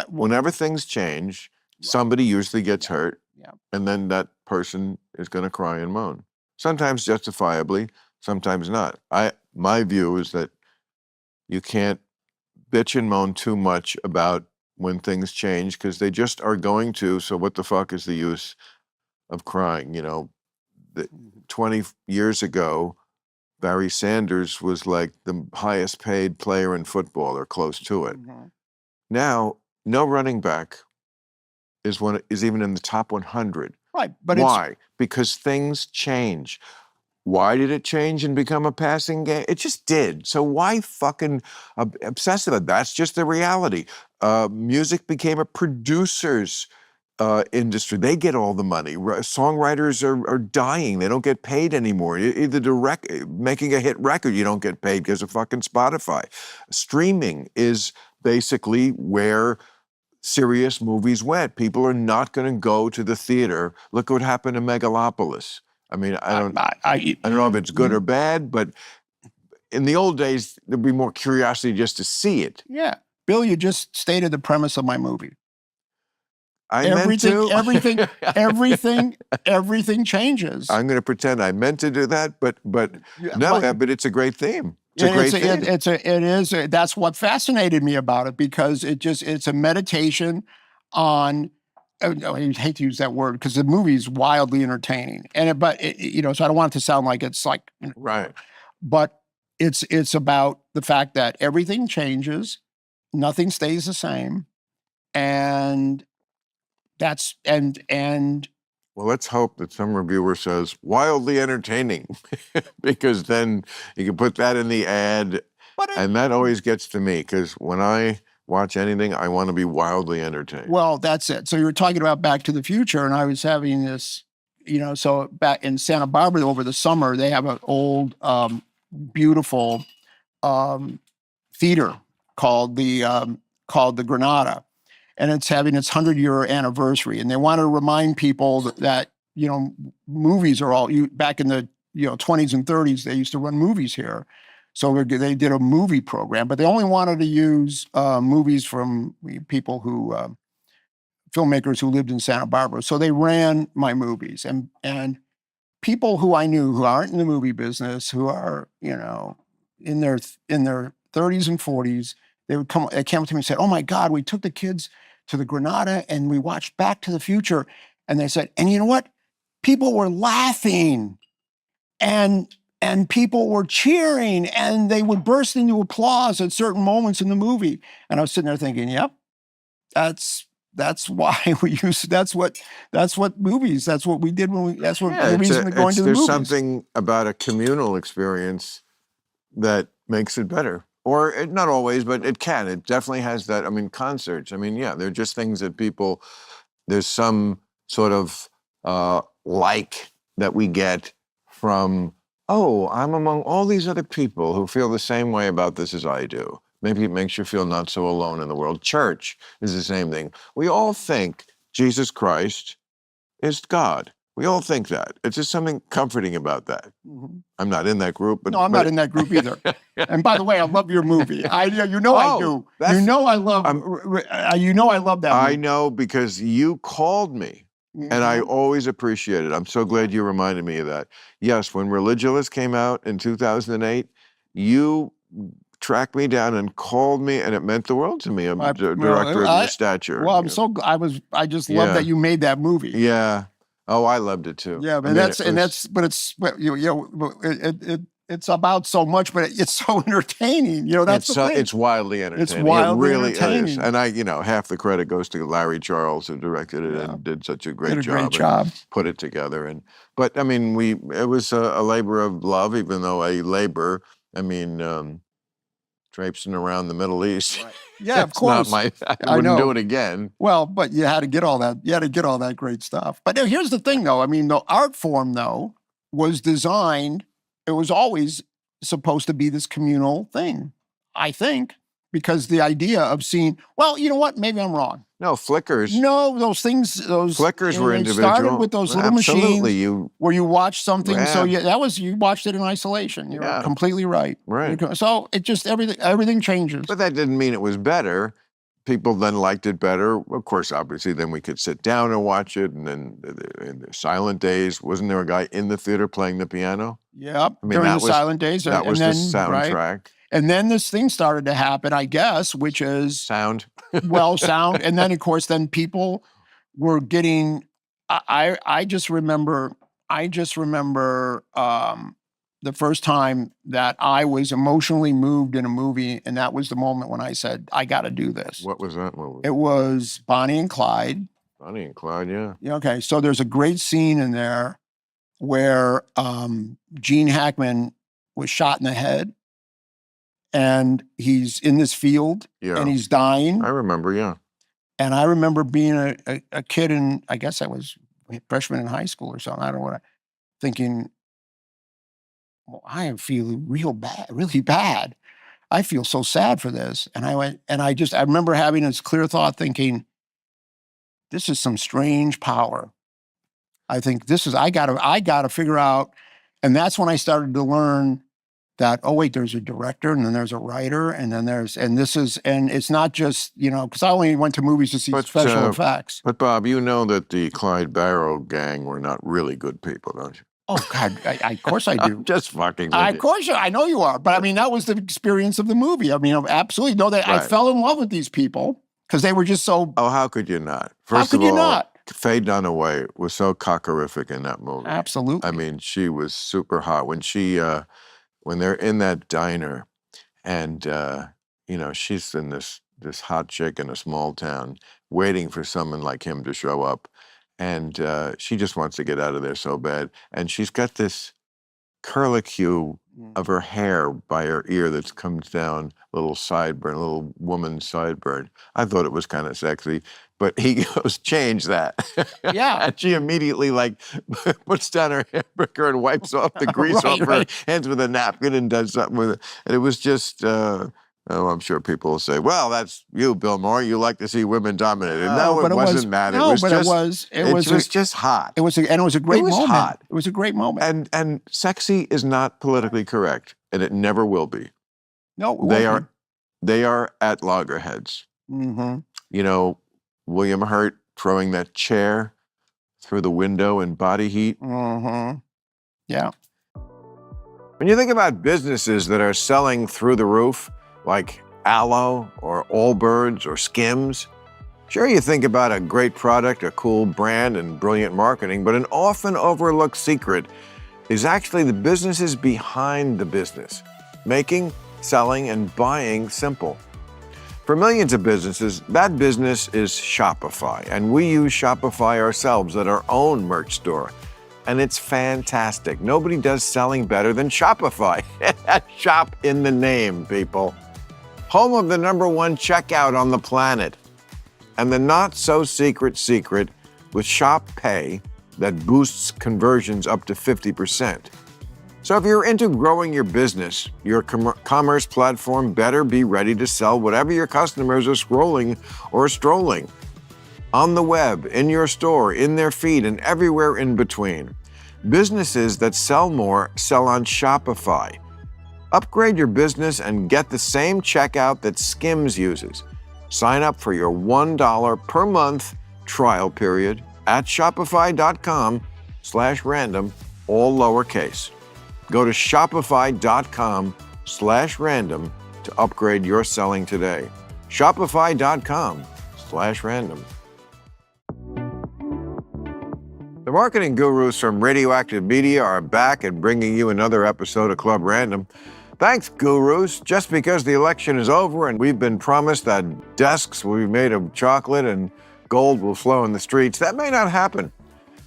S1: whenever things change, somebody usually gets hurt, and then that person is going to cry and moan. Sometimes justifiably, sometimes not. My view is that you can't bitch and moan too much about when things change because they just are going to. So what the fuck is the use of crying? 20 years ago, Barry Sanders was like the highest paid player in football or close to it.
S2: Mm-hmm.
S1: Now, no running back is even in the top 100.
S2: Right, but
S1: why? Because things change. Why did it change and become a passing game? It just did. So why fucking obsess about it? That's just the reality. Music became a producer's industry. They get all the money. Songwriters are dying. They don't get paid anymore. Either making a hit record, you don't get paid because of fucking Spotify. Streaming is basically where serious movies went. People are not going to go to the theater. Look what happened to Megalopolis. I mean, I don't know if it's good or bad, but in the old days, there'd be more curiosity just to see it.
S2: Yeah. Bill, you just stated the premise of my movie.
S1: Everything
S2: changes.
S1: I'm going to pretend I meant to do that, but but it's a great theme. It's a great theme.
S2: That's what fascinated me about it, because it's a meditation on. I hate to use that word because the movie is wildly entertaining, so I don't want it to sound like it's like
S1: right.
S2: But it's about the fact that everything changes, nothing stays the same, and that's and
S1: well, let's hope that some reviewer says wildly entertaining, because then you can put that in the ad, and that always gets to me, because when I watch anything, I want to be wildly entertained.
S2: Well, that's it. So you were talking about Back to the Future, and I was having this, so back in Santa Barbara over the summer, they have an old, beautiful theater called the Granada, and it's having its 100-year anniversary, and they want to remind people that movies are all back in the 20s and 30s. They used to run movies here. So they did a movie program, but they only wanted to use movies from people filmmakers who lived in Santa Barbara. So they ran my movies, and people who I knew who aren't in the movie business, who are in their 30s and 40s, they came up to me and said, "Oh my God, we took the kids to the Granada and we watched Back to the Future," and they said, "And you know what? People were laughing, and people were cheering, and they would burst into applause at certain moments in the movie." And I was sitting there thinking, "Yep, that's why we use. That's what movies. That's what we did when we. That's what the reason we're going to the movies."
S1: There's something about a communal experience that makes it better, or not always, but it can. It definitely has that. I mean, concerts. I mean, yeah, they're just things that people. There's some sort of like that we get from. Oh, I'm among all these other people who feel the same way about this as I do. Maybe it makes you feel not so alone in the world. Church is the same thing. We all think Jesus Christ is God. We all think that. It's just something comforting about that.
S2: Mm-hmm.
S1: I'm not in that group. But,
S2: no, I'm not in that group either. And by the way, I love your movie. I do. I love. I love that movie.
S1: I know, because you called me. Mm-hmm. And I always appreciate it. I'm so glad you reminded me of that. Yes, when Religulous came out in 2008, you tracked me down and called me, and it meant the world to me. I'm the director of Your Stature.
S2: Well, I just love that you made that movie.
S1: Yeah. Oh, I loved it too.
S2: Yeah, but it's about so much, but it's so entertaining. That's the thing.
S1: It's wildly entertaining.
S2: It's wildly
S1: entertaining. Is. And half the credit goes to Larry Charles, who directed it and did such a great job. Put it together. But I mean, it was a labor of love, even though traipsing around the Middle East.
S2: Right. Yeah, of course.
S1: I wouldn't do it again.
S2: Well, but you had to get all that. You had to get all that great stuff. But here's the thing, though. I mean, the art form, though, was designed. It was always supposed to be this communal thing, I think, because the idea of seeing, well, you know what? Maybe I'm wrong.
S1: No, flickers.
S2: No, those
S1: flickers were individual.
S2: Started with those little machines where you watch something. So you watched it in isolation. You're completely right.
S1: Right.
S2: So it just everything changes.
S1: But that didn't mean it was better. People then liked it better. Of course, obviously, then we could sit down and watch it. And then in the silent days, wasn't there a guy in the theater playing the piano?
S2: Yep. During the silent days.
S1: That was the soundtrack.
S2: Right? And then this thing started to happen, I guess, which is
S1: sound.
S2: Sound. And then, of course, people were getting. I just remember the first time that I was emotionally moved in a movie, and that was the moment when I said, "I got to do this."
S1: What was that movie?
S2: It was Bonnie and Clyde.
S1: Bonnie and Clyde, yeah.
S2: Okay, so there's a great scene in there where Gene Hackman was shot in the head, and he's in this field
S1: Yeah.
S2: and he's dying.
S1: I remember, yeah.
S2: And I remember being a kid, and I guess I was a freshman in high school or something. I don't know what, thinking, well, I am feeling really bad. I feel so sad for this. And I went, and I remember having this clear thought thinking, this is some strange power. I think I gotta figure out. And that's when I started to learn that, oh wait, there's a director, and then there's a writer, and then and it's not just, because I only went to movies to see special effects.
S1: But Bob, you know that the Clyde Barrow gang were not really good people, don't you?
S2: Oh God, of course I do.
S1: I'm just fucking with
S2: Of
S1: you.
S2: course, I know you are. But I mean, that was the experience of the movie. I mean, I absolutely know that I
S1: Right.
S2: fell in love with these people because they were just so.
S1: Oh, how could you not?
S2: How
S1: First
S2: could
S1: of
S2: you
S1: all,
S2: not?
S1: Faye Dunaway was so cockerific in that movie.
S2: Absolutely.
S1: I mean, she was super hot when when they're in that diner, and she's in this hot chick in a small town, waiting for someone like him to show up, and she just wants to get out of there so bad, and she's got this curlicue of her hair by her ear that comes down, a little sideburn, a little woman's sideburn. I thought it was kind of sexy, but he goes, change that.
S2: Yeah.
S1: And she immediately puts down her hamburger and wipes off the grease off her hands with a napkin and does something with it. And it was just, I'm sure people will say, well, that's you, Bill Maher. You like to see women dominated. No, it wasn't that.
S2: No,
S1: It
S2: but
S1: was just hot.
S2: It was a great moment.
S1: Hot.
S2: It was a great moment.
S1: And sexy is not politically correct, and it never will be.
S2: No, it won't
S1: They are at loggerheads.
S2: Mm-hmm.
S1: William Hurt throwing that chair through the window in Body Heat.
S2: Mm-hmm. Yeah.
S1: When you think about businesses that are selling through the roof, like Aloe or Allbirds or Skims, sure, you think about a great product, a cool brand, and brilliant marketing, but an often overlooked secret is actually the businesses behind the business, making, selling, and buying simple. For millions of businesses, that business is Shopify, and we use Shopify ourselves at our own merch store. And it's fantastic. Nobody does selling better than Shopify. Shop in the name, people. Home of the #1 checkout on the planet. And the not-so-secret secret with Shop Pay that boosts conversions up to 50%. So if you're into growing your business, your commerce platform better be ready to sell whatever your customers are scrolling or strolling. On the web, in your store, in their feed, and everywhere in between. Businesses that sell more sell on Shopify. Upgrade your business and get the same checkout that Skims uses. Sign up for your $1 per month trial period at shopify.com/random, all lowercase. Go to shopify.com/random to upgrade your selling today. Shopify.com/random. The marketing gurus from Radioactive Media are back and bringing you another episode of Club Random. Thanks, gurus. Just because the election is over and we've been promised that desks will be made of chocolate and gold will flow in the streets, that may not happen.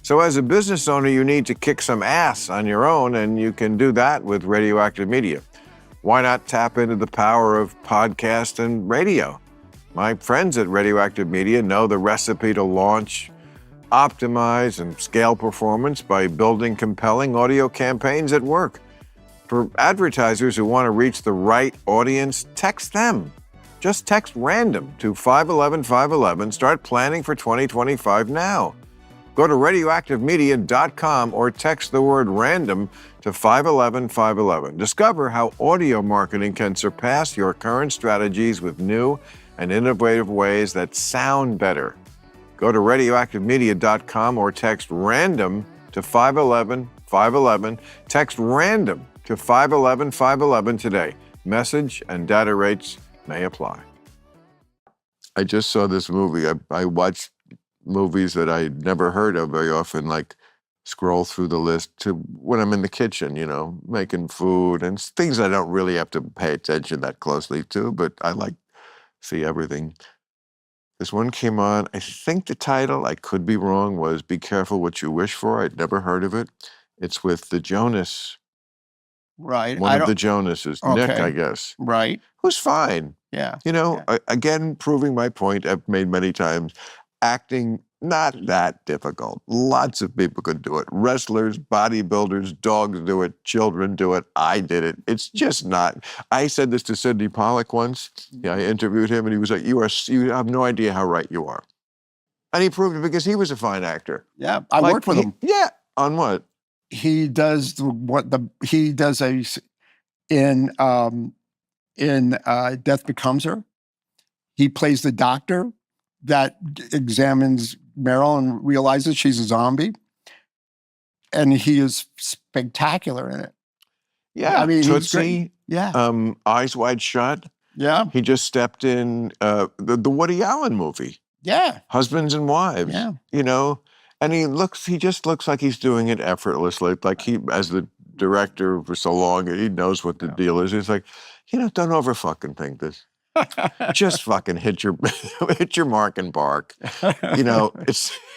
S1: So as a business owner, you need to kick some ass on your own, and you can do that with Radioactive Media. Why not tap into the power of podcast and radio? My friends at Radioactive Media know the recipe to launch, optimize, and scale performance by building compelling audio campaigns at work. For advertisers who want to reach the right audience, text them. Just text RANDOM to 511-511. Start planning for 2025 now. Go to radioactivemedia.com or text the word RANDOM to 511-511. Discover how audio marketing can surpass your current strategies with new and innovative ways that sound better. Go to radioactivemedia.com or text RANDOM to 511-511. Text RANDOM to 511-511 today. Message and data rates may apply. I just saw this movie. I watched movies that I'd never heard of very often, like scroll through the list to when I'm in the kitchen, making food and things I don't really have to pay attention that closely to, but I like see everything. This one came on, I think the title, I could be wrong, was Be Careful What You Wish For. I'd never heard of it. It's with the Jonas,
S2: Right.
S1: one
S2: I
S1: of the
S2: don't.
S1: Jonases, Nick, I
S2: Okay.
S1: guess,
S2: Right.
S1: who's fine.
S2: Yeah.
S1: You know,
S2: Yeah.
S1: again, proving my point I've made many times. Acting, not that difficult. Lots of people could do it. Wrestlers, bodybuilders, dogs do it, children do it. I did it. It's just not. I said this to Sidney Pollack once. Yeah, I interviewed him, and he was like, you have no idea how right you are. And he proved it because he was a fine actor.
S2: Yeah. I
S1: Like,
S2: worked with him.
S1: Yeah. On what?
S2: He does he does in Death Becomes Her. He plays the doctor that examines Meryl and realizes she's a zombie, and he is spectacular in it.
S1: Yeah.
S2: I mean, he's great.
S1: Tootsie,
S2: Yeah.
S1: Eyes Wide Shut.
S2: Yeah.
S1: He just stepped in the Woody Allen movie,
S2: Yeah.
S1: Husbands and Wives.
S2: Yeah.
S1: You know, and he just looks like he's doing it effortlessly. Like he, as the director for so long, he knows what the deal is. He's like, don't over fucking think this. Just fucking hit your mark and bark.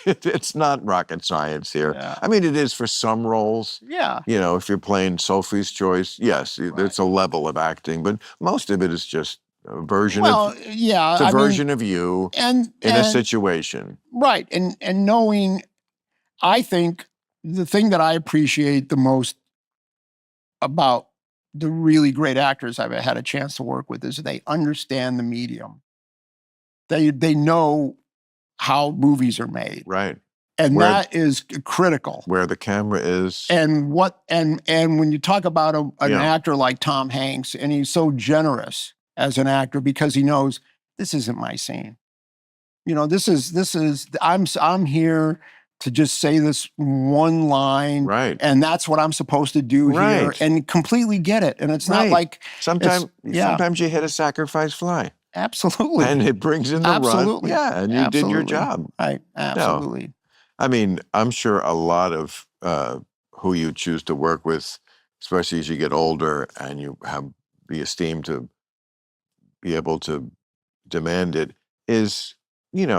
S1: It's not rocket science here.
S2: Yeah.
S1: I mean, it is for some roles.
S2: Yeah.
S1: If you're playing Sophie's Choice, yes, there's a level of acting, but most of it is just a version of
S2: yeah.
S1: it's a
S2: I
S1: version
S2: mean,
S1: of you
S2: and
S1: in a situation.
S2: Right. And knowing, I think the thing that I appreciate the most about the really great actors I've had a chance to work with is they understand the medium. They know how movies are made.
S1: Right.
S2: And that is critical.
S1: Where the camera is.
S2: And when you talk about an actor like Tom Hanks, and he's so generous as an actor because he knows this isn't my scene. This is I'm here to just say this one line,
S1: right?
S2: And that's what I'm supposed to do here, and completely get it. And it's not like
S1: sometimes you hit a sacrifice fly.
S2: Absolutely.
S1: And it brings in the run. Yeah, and you did your job.
S2: Right, absolutely.
S1: No. I mean, I'm sure a lot of who you choose to work with, especially as you get older and you have the esteem to be able to demand it, is,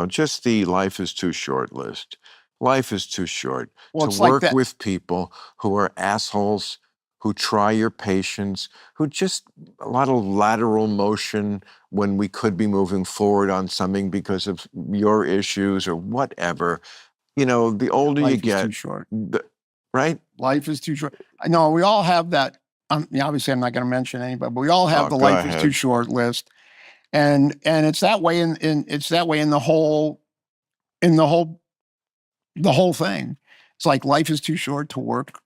S1: just the life is too short list. Life is too short to work with people who are assholes, who try your patience, who just a lot of lateral motion when we could be moving forward on something because of your issues or whatever. The older you get,
S2: life is too short.
S1: Right?
S2: Life is too short. I know we all have that. Obviously, I'm not going to mention anybody, but we all have the life is too short list, and it's that way it's that way in the whole thing. It's like life is too short to work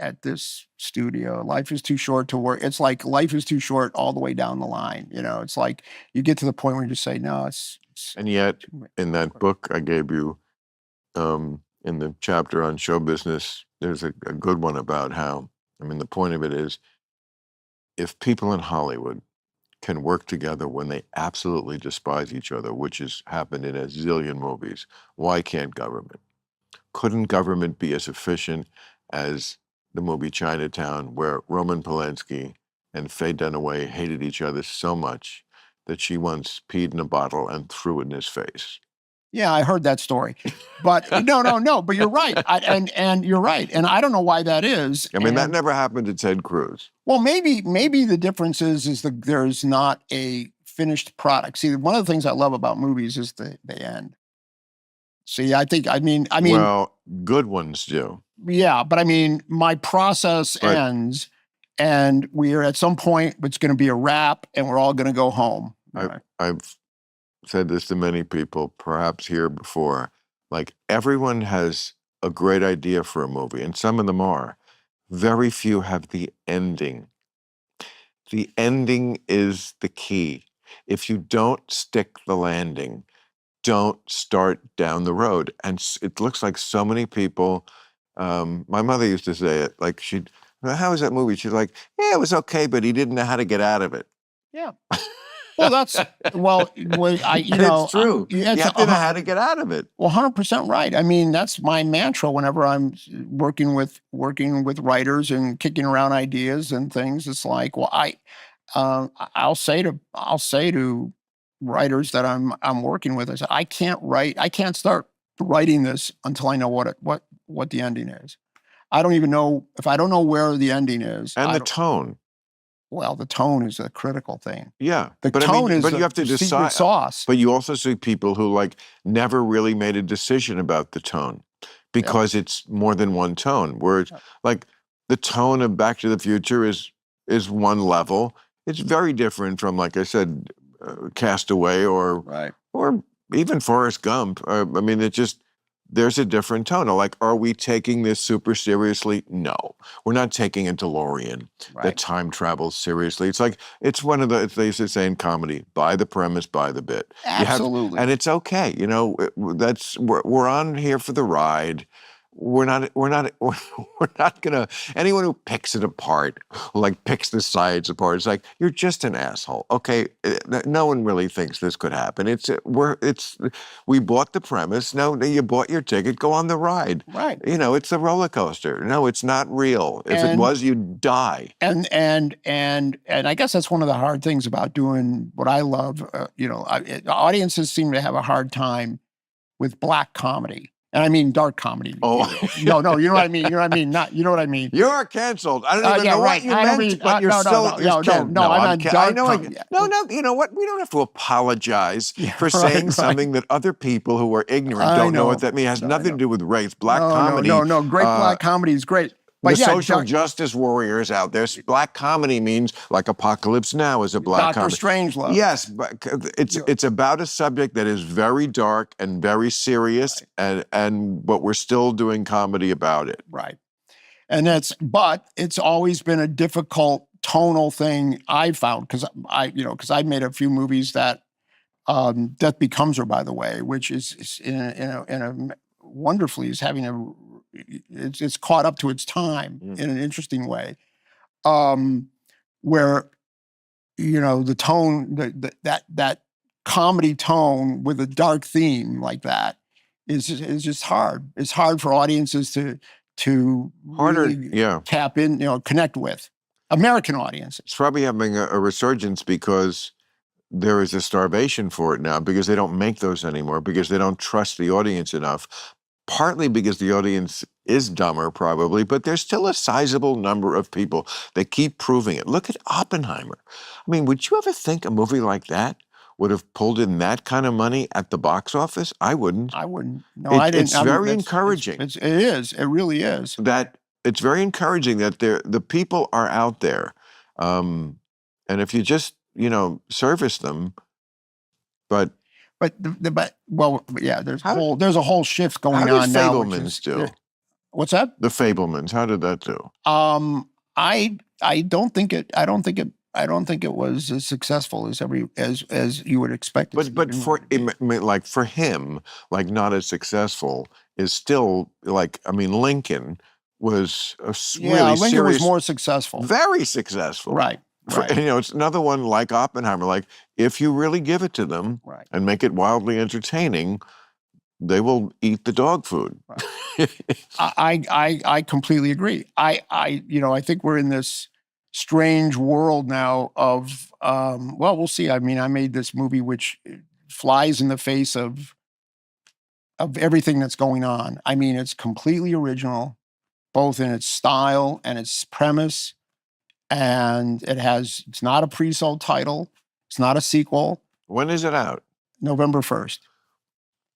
S2: at this studio. Life is too short to work. It's like life is too short all the way down the line. It's like you get to the point where you just say, no, it's
S1: and yet in that book I gave you, in the chapter on show business, there's a good one about how, the point of it is, if people in Hollywood can work together when they absolutely despise each other, which has happened in a zillion movies, why can't government? Couldn't government be as efficient as the movie Chinatown, where Roman Polanski and Faye Dunaway hated each other so much that she once peed in a bottle and threw it in his face?
S2: Yeah, I heard that story, but no. But you're right, and you're right, and I don't know why that is.
S1: That never happened to Ted Cruz.
S2: Well, maybe the difference is that there's not a finished product. See, one of the things I love about movies is the end. See, I mean.
S1: Well, good ones do.
S2: Yeah, but my process ends, and we are at some point. It's going to be a wrap, and we're all going to go home.
S1: I've said this to many people, perhaps here before. Like, everyone has a great idea for a movie, and some of them are. Very few have the ending. The ending is the key. If you don't stick the landing, don't start down the road. And it looks like so many people, my mother used to say it, like how was that movie? She's like, yeah, it was okay, but he didn't know how to get out of it.
S2: Yeah. Well, it's
S1: true. You have to know how to get out of it.
S2: Well, 100% right. That's my mantra whenever I'm working with writers and kicking around ideas and things. It's like, well, I'll say to writers that I'm working with, I said, I can't start writing this until I know what the ending is. I don't even know if I don't know where the ending is.
S1: And the tone.
S2: Well, the tone is a critical thing.
S1: Yeah.
S2: The
S1: But I
S2: tone
S1: mean,
S2: is
S1: but you
S2: the
S1: have to
S2: secret
S1: decide.
S2: sauce.
S1: But you also see people who like never really made a decision about the tone because it's more than one tone. Where it's like the tone of Back to the Future is one level. It's very different from, like I said, Castaway or even Forrest Gump. I mean, it just there's a different tone. Like, are we taking this super seriously? No, we're not taking a DeLorean that time travels seriously. It's like it's one of the they used to say in comedy: buy the premise, buy the bit.
S2: Absolutely,
S1: and it's okay. You know, that's we're on here for the ride. We're not we're not gonna anyone who picks it apart, like picks the sides apart, it's like you're just an asshole. Okay, no one really thinks this could happen. We bought the premise. No, you bought your ticket. Go on the ride.
S2: Right.
S1: You know, it's a roller coaster. No, it's not real. If it was, you'd die.
S2: And I guess that's one of the hard things about doing what I love. Audiences seem to have a hard time with black comedy. And I mean dark comedy.
S1: Oh.
S2: No, you know what I mean? You know what I mean? Not, you know what I mean?
S1: You're canceled. I don't even know what you meant, but you're still...
S2: I'm dark comedy.
S1: No, you know what? We don't have to apologize for saying something that other people who are ignorant don't know what that means. It has nothing to do with race. Black comedy...
S2: No, great black comedy is great. But
S1: the social justice warriors out there. Black comedy means like Apocalypse Now is a black comedy.
S2: Dr. Strangelove.
S1: Yes, but it's about a subject that is very dark and very serious, but we're still doing comedy about it.
S2: Right, but it's always been a difficult tonal thing I found because I made a few movies that Death Becomes Her, by the way, which is in a wonderfully is having a it's caught up to its time in an interesting way, where the tone that comedy tone with a dark theme like that is just hard. It's hard for audiences to really tap in, connect with American audiences.
S1: It's probably having a resurgence because there is a starvation for it now because they don't make those anymore because they don't trust the audience enough. Partly because the audience is dumber, probably, but there's still a sizable number of people that keep proving it. Look at Oppenheimer. I mean, would you ever think a movie like that would have pulled in that kind of money at the box office? I wouldn't.
S2: No, I didn't.
S1: It's very encouraging.
S2: It is. It really is.
S1: That it's very encouraging that the people are out there, and if you just service them, but.
S2: There's a whole shift going on now.
S1: How did Fabelmans do?
S2: What's that?
S1: The Fabelmans. How did that do?
S2: I don't think it was as successful as you would expect it.
S1: But for him, like not as successful is still like Lincoln was a really
S2: Lincoln
S1: serious,
S2: was more successful,
S1: very successful,
S2: right.
S1: It's another one like Oppenheimer. Like if you really give it to them and make it wildly entertaining, they will eat the dog food.
S2: Right. I completely agree. I think we're in this strange world now of we'll see. I mean, I made this movie which flies in the face of everything that's going on. I mean, it's completely original, both in its style and its premise. And it's not a pre-sold title. It's not a sequel.
S1: When is it out?
S2: November 1st.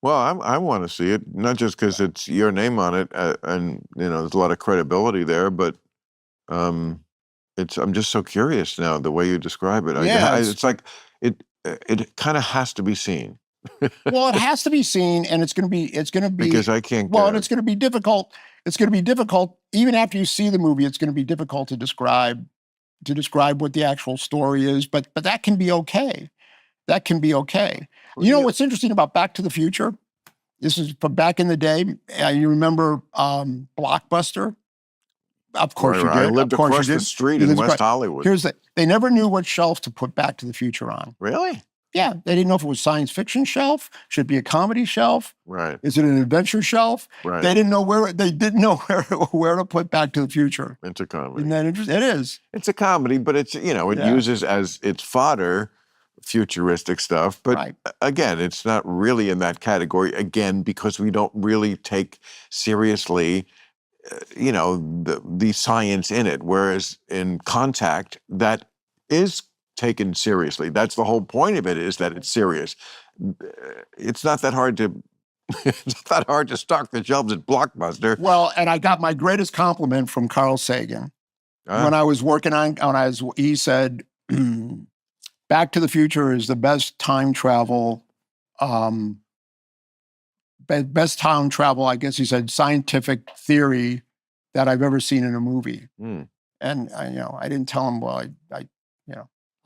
S1: Well, I want to see it, not just because it's your name on it, and there's a lot of credibility there, but I'm just so curious now the way you describe it. It's like it kind of has to be seen.
S2: Well, it has to be seen, and it's going to be
S1: because I can't.
S2: Well, and it's going to be difficult. It's going to be difficult even after you see the movie. It's going to be difficult to describe what the actual story is, but that can be okay. That can be okay. What's interesting about Back to the Future? This is from back in the day. You remember Blockbuster? Of course you did.
S1: I lived across the street in West Hollywood.
S2: They never knew what shelf to put Back to the Future on.
S1: Really?
S2: Yeah, they didn't know if it was science fiction shelf, should it be a comedy shelf.
S1: Right.
S2: Is it an adventure shelf?
S1: Right.
S2: They didn't know where to put Back to the Future.
S1: It's a comedy.
S2: Isn't that interesting? It is.
S1: It's a comedy, but it's it uses as its fodder futuristic stuff. But again, it's not really in that category. Again, because we don't really take seriously you know, the science in it. Whereas in Contact, that is taken seriously. That's the whole point of it, is that it's serious. It's not that hard to it's not that hard to stock the shelves at Blockbuster.
S2: Well, and I got my greatest compliment from Carl Sagan when I was working on. He said, "Back to the Future is the best time travel." Best time travel, I guess he said, scientific theory that I've ever seen in a movie.
S1: Mm.
S2: And I didn't tell him. Well, I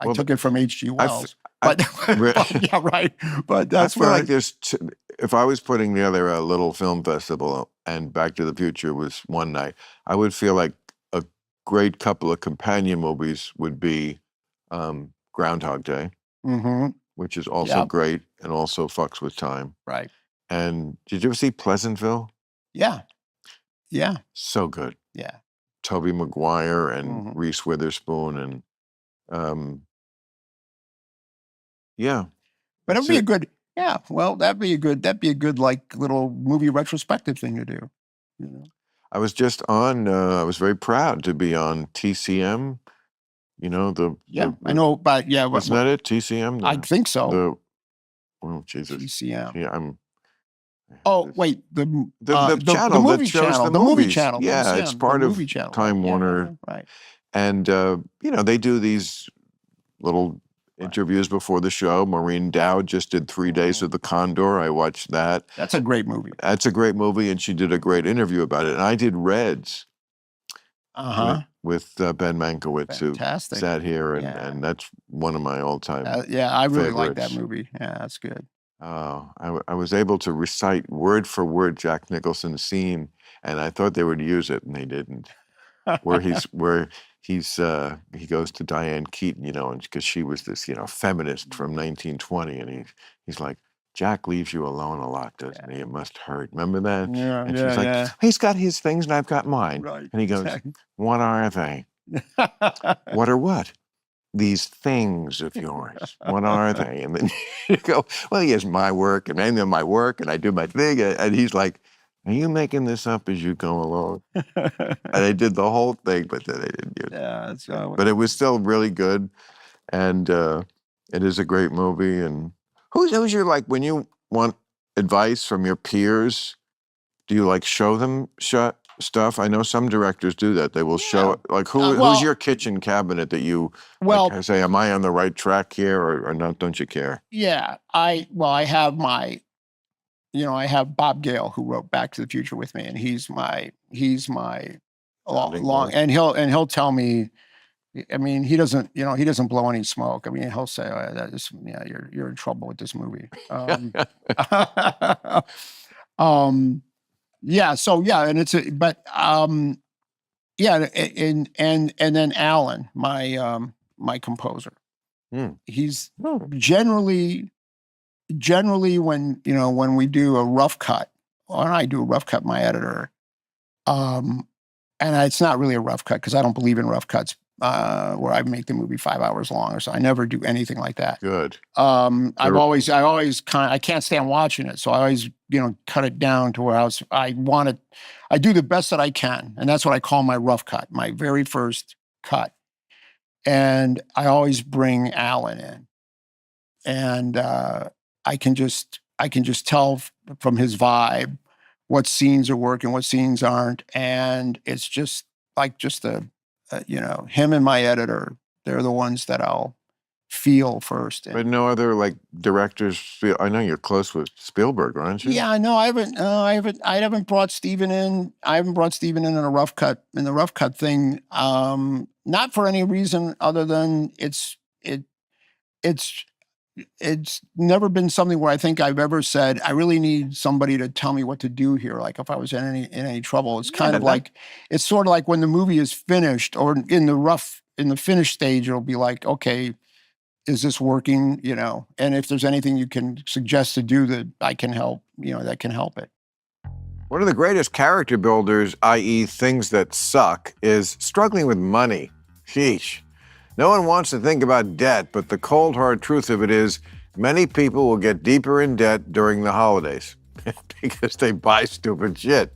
S1: Well,
S2: took it from H.G. Wells.
S1: I-
S2: But yeah, right. But that's
S1: I feel
S2: where
S1: like if I was putting together a little film festival and Back to the Future was one night, I would feel like a great couple of companion movies would be Groundhog Day, which is also
S2: Yep.
S1: great and also fucks with time.
S2: Right.
S1: And did you ever see Pleasantville?
S2: Yeah. Yeah.
S1: So good.
S2: Yeah.
S1: Tobey Maguire and
S2: Mhm.
S1: Reese Witherspoon and yeah.
S2: But
S1: That's
S2: it'd be a
S1: it.
S2: good. Yeah. Well, that'd be a good like little movie retrospective thing to do. You know.
S1: I was just on. I was very proud to be on TCM. You know
S2: Yeah, I know, but yeah,
S1: Wasn't that it? TCM.
S2: I think so.
S1: Oh Jesus.
S2: TCM.
S1: Yeah, I'm.
S2: Oh wait, the
S1: channel
S2: movie
S1: that shows
S2: channel,
S1: the
S2: the movie
S1: movies.
S2: channel.
S1: Yeah,
S2: MCM,
S1: it's part
S2: the
S1: of
S2: movie channel.
S1: Time
S2: Right, yeah,
S1: Warner.
S2: right.
S1: And you know, they do these little interviews before the show. Maureen Dowd just did 3 days of The Condor. I watched that.
S2: That's a great movie.
S1: That's a great movie, and she did a great interview about it. And I did Reds with Ben Mankiewicz,
S2: Fantastic.
S1: who sat here, and,
S2: Yeah.
S1: and that's one of my all-time.
S2: Yeah, I really like that
S1: favorites.
S2: movie. Yeah, that's good.
S1: Oh, I was able to recite word for word Jack Nicholson's scene, and I thought they would use it, and they didn't. Where he goes to Diane Keaton, you know, and because she was this, you know, feminist from 1920, and he's like, Jack leaves you alone a lot, doesn't he? It must hurt. Remember that?
S2: Yeah,
S1: And
S2: yeah,
S1: she's like,
S2: yeah.
S1: he's got his things and I've got mine.
S2: Right.
S1: And he goes,
S2: exactly.
S1: what are they? What are what? These things of yours. What are they? And then you go, well, he has my work and then my work and I do my thing. And he's like, are you making this up as you go along? And I did the whole thing, but then I didn't use it.
S2: Yeah, it's,
S1: But it was still really good. And it is a great movie. And who's your, like, when you want advice from your peers, do you like show them stuff? I know some directors do that. They will show, like, who's
S2: well-
S1: your kitchen cabinet that you
S2: well,
S1: like, say, am I on the right track here or not? Don't you care?
S2: yeah, I have my, I have Bob Gale who wrote Back to the Future with me, and he's my
S1: Sounding
S2: long,
S1: board.
S2: and he'll tell me. I mean, he doesn't blow any smoke. I mean, he'll say, oh, that is, yeah, you're in trouble with this movie. Yeah. So yeah, and yeah, and then Alan, my composer, he's generally when we do a rough cut, or I do a rough cut, my editor, and it's not really a rough cut because I don't believe in rough cuts where I make the movie 5 hours long or so. I never do anything like that.
S1: Good.
S2: I can't stand watching it, so I always cut it down to where I do the best that I can, and that's what I call my rough cut, my very first cut. And I always bring Alan in, and I can just tell from his vibe what scenes are working, what scenes aren't, and it's just him and my editor. They're the ones that I'll feel first.
S1: But no other like directors feel. I know you're close with Spielberg, aren't you?
S2: Yeah, no, I haven't brought Steven in. I haven't brought Steven in a rough cut, in the rough cut thing. Not for any reason other than it's never been something where I think I've ever said, I really need somebody to tell me what to do here. Like if I was in any trouble, it's kind of like, it's sort of like when the movie is finished or in the finished stage, it'll be like, okay, is this working? And if there's anything you can suggest to do that I can help, that can help it.
S1: One of the greatest character builders, i.e. things that suck, is struggling with money. Sheesh. No one wants to think about debt, but the cold, hard truth of it is many people will get deeper in debt during the holidays because they buy stupid shit.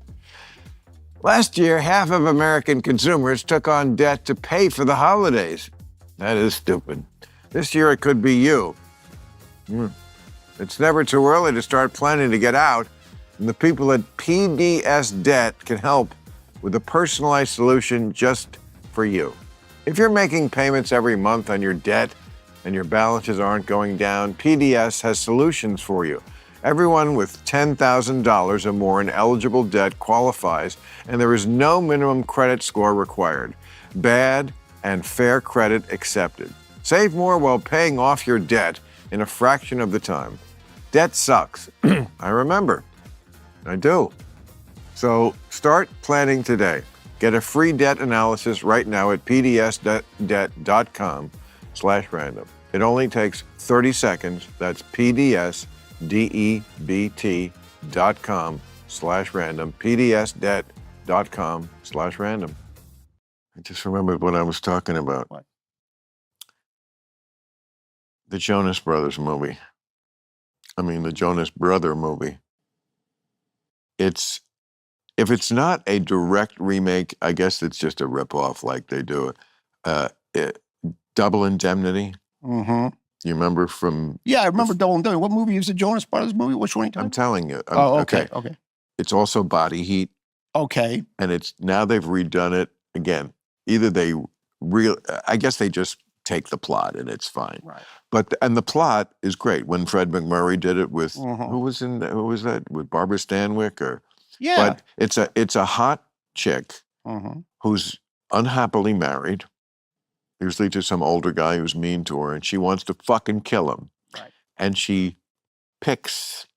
S1: Last year, half of American consumers took on debt to pay for the holidays. That is stupid. This year, it could be you. It's never too early to start planning to get out, and the people at PDS Debt can help with a personalized solution just for you. If you're making payments every month on your debt and your balances aren't going down, PDS has solutions for you. Everyone with $10,000 or more in eligible debt qualifies, and there is no minimum credit score required. Bad and fair credit accepted. Save more while paying off your debt in a fraction of the time. Debt sucks. I remember. I do. So start planning today. Get a free debt analysis right now at pdsdebt.com/random. It only takes 30 seconds. That's pdsdebt.com/random. pdsdebt.com/random. I just remembered what I was talking about.
S2: What?
S1: The Jonas Brothers movie. The Jonas Brother movie. If it's not a direct remake, I guess it's just a ripoff like they do Double Indemnity.
S2: Mm-hmm.
S1: You remember from...
S2: Yeah, I remember Double Indemnity. What movie is the Jonas Brothers movie? Which one are you talking
S1: I'm
S2: about?
S1: telling you.
S2: Okay.
S1: It's also Body Heat,
S2: Okay.
S1: and now they've redone it again. Either I guess they just take the plot and it's fine.
S2: Right.
S1: And the plot is great. When Fred McMurray did it with
S2: Mhm.
S1: who was that? With Barbara Stanwyck
S2: Yeah.
S1: But it's a hot chick
S2: Mhm.
S1: who's unhappily married, usually to some older guy who's mean to her, and she wants to fucking kill him.
S2: Right.
S1: And she picks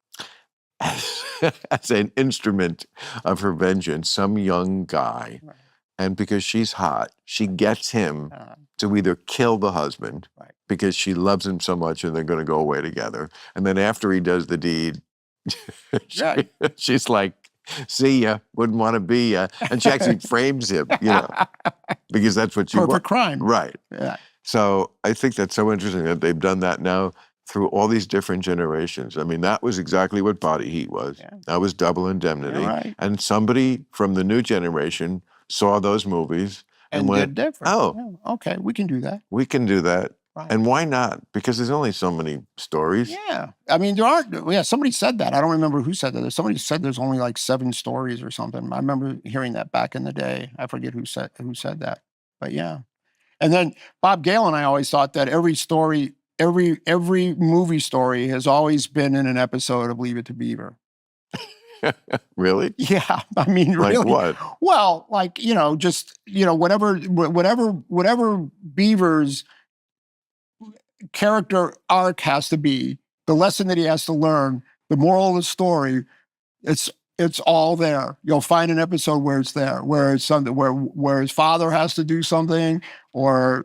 S1: as an instrument of her vengeance some young guy.
S2: Right.
S1: And because she's hot, she gets him to either kill the husband,
S2: Right.
S1: because she loves him so much and they're going to go away together. And then after he does the deed, she's like, see ya, wouldn't want to be ya. And she actually frames him, because that's what she wants.
S2: Perfect crime.
S1: Right.
S2: Yeah.
S1: So I think that's so interesting that they've done that now through all these different generations. That was exactly what Body Heat was.
S2: Yeah.
S1: That was Double Indemnity.
S2: Right.
S1: And somebody from the new generation saw those movies and went,
S2: did different.
S1: oh,
S2: Yeah. Okay, we can do that.
S1: we can do that.
S2: Right.
S1: And why not? Because there's only so many stories.
S2: Yeah. There aren't. Yeah, somebody said that. I don't remember who said that. Somebody said there's only like 7 stories or something. I remember hearing that back in the day. I forget who said that. But yeah. And then Bob Gale and I always thought that every story, every movie story has always been in an episode of Leave It to Beaver.
S1: Really?
S2: Yeah. Really.
S1: Like what?
S2: Well, whatever Beaver's character arc has to be, the lesson that he has to learn, the moral of the story, it's all there. You'll find an episode where it's there, where it's something where his father has to do something, or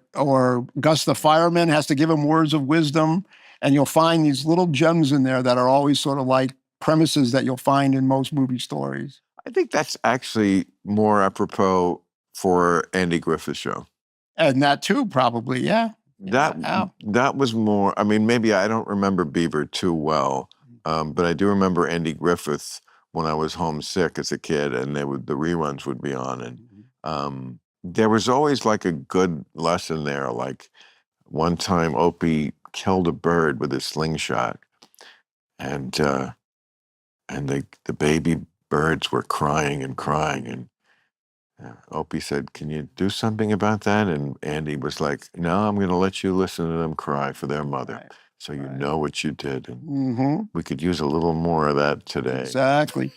S2: Gus the fireman has to give him words of wisdom, and you'll find these little gems in there that are always sort of like premises that you'll find in most movie stories.
S1: I think that's actually more apropos for Andy Griffith's show.
S2: And that too, probably, yeah.
S1: That was more, maybe I don't remember Beaver too well, but I do remember Andy Griffith when I was homesick as a kid, and the reruns would be on, and there was always like a good lesson there. Like one time Opie killed a bird with a slingshot, and the baby birds were crying and crying, and Opie said, "Can you do something about that?" And Andy was like, "No, I'm going to let you listen to them cry for their mother."
S2: Right.
S1: So you know what you did. And
S2: Mm-hmm.
S1: we could use a little more of that today.
S2: Exactly.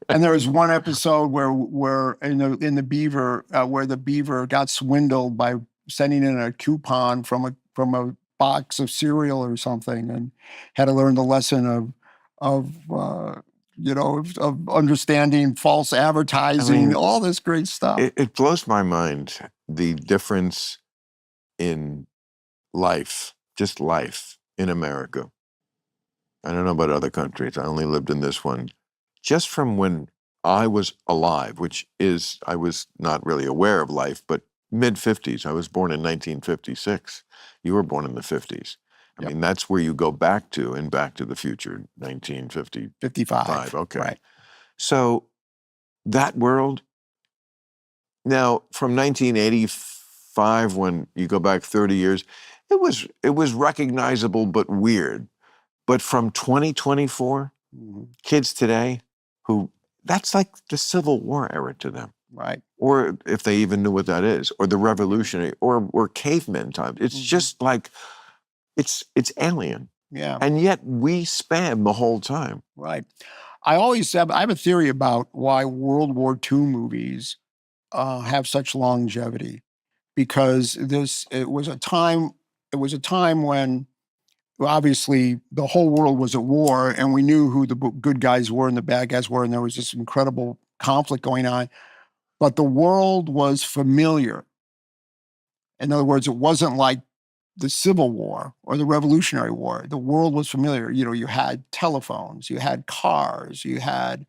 S2: And there was one episode where in the Beaver, where the Beaver got swindled by sending in a coupon from a box of cereal or something, and had to learn the lesson of understanding false advertising, all this great stuff.
S1: It blows my mind, the difference in life, just life in America. I don't know about other countries. I only lived in this one. Just from when I was alive, I was not really aware of life, but mid-50s. I was born in 1956. You were born in the 50s. I mean, that's where you go back to in Back to the Future, 1955.
S2: 55.
S1: Okay.
S2: Right.
S1: So that world. Now, from 1985, when you go back 30 years, it was recognizable but weird. But from 2024,
S2: Mhm.
S1: kids today who that's like the Civil War era to them.
S2: Right.
S1: Or if they even knew what that is, or the revolutionary, or caveman times. It's
S2: Mhm.
S1: just like it's alien.
S2: Yeah.
S1: And yet we spam the whole time.
S2: Right. I have a theory about why World War II movies have such longevity, because it was a time when, well, obviously the whole world was at war, and we knew who the good guys were and the bad guys were, and there was this incredible conflict going on. But the world was familiar. In other words, it wasn't like the Civil War or the Revolutionary War. The world was familiar. You had telephones, you had cars, you had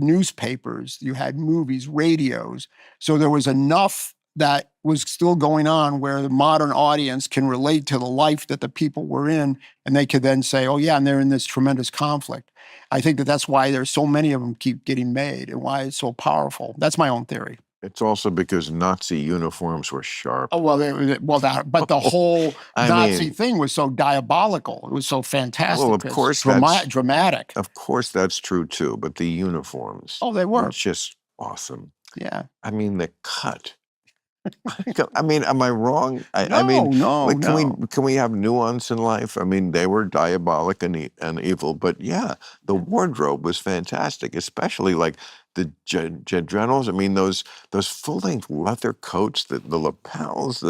S2: newspapers, you had movies, radios. So there was enough that was still going on where the modern audience can relate to the life that the people were in, and they could then say, oh yeah, and they're in this tremendous conflict. I think that's why there's so many of them keep getting made and why it's so powerful. That's my own theory.
S1: It's also because Nazi uniforms were sharp.
S2: Oh, well, but the whole
S1: I
S2: Nazi
S1: mean,
S2: thing was so diabolical. It was so fantastic.
S1: well, of
S2: It's
S1: course that's
S2: dramatic.
S1: of course that's true too. But the uniforms
S2: Oh, they
S1: were
S2: were.
S1: just awesome.
S2: Yeah.
S1: I mean, the cut. I mean, am I wrong? I
S2: No,
S1: mean,
S2: no,
S1: like,
S2: no.
S1: can we have nuance in life? I mean, they were diabolic and evil, but yeah, the wardrobe was fantastic, especially like the generals. I mean, those full length leather coats, the lapels,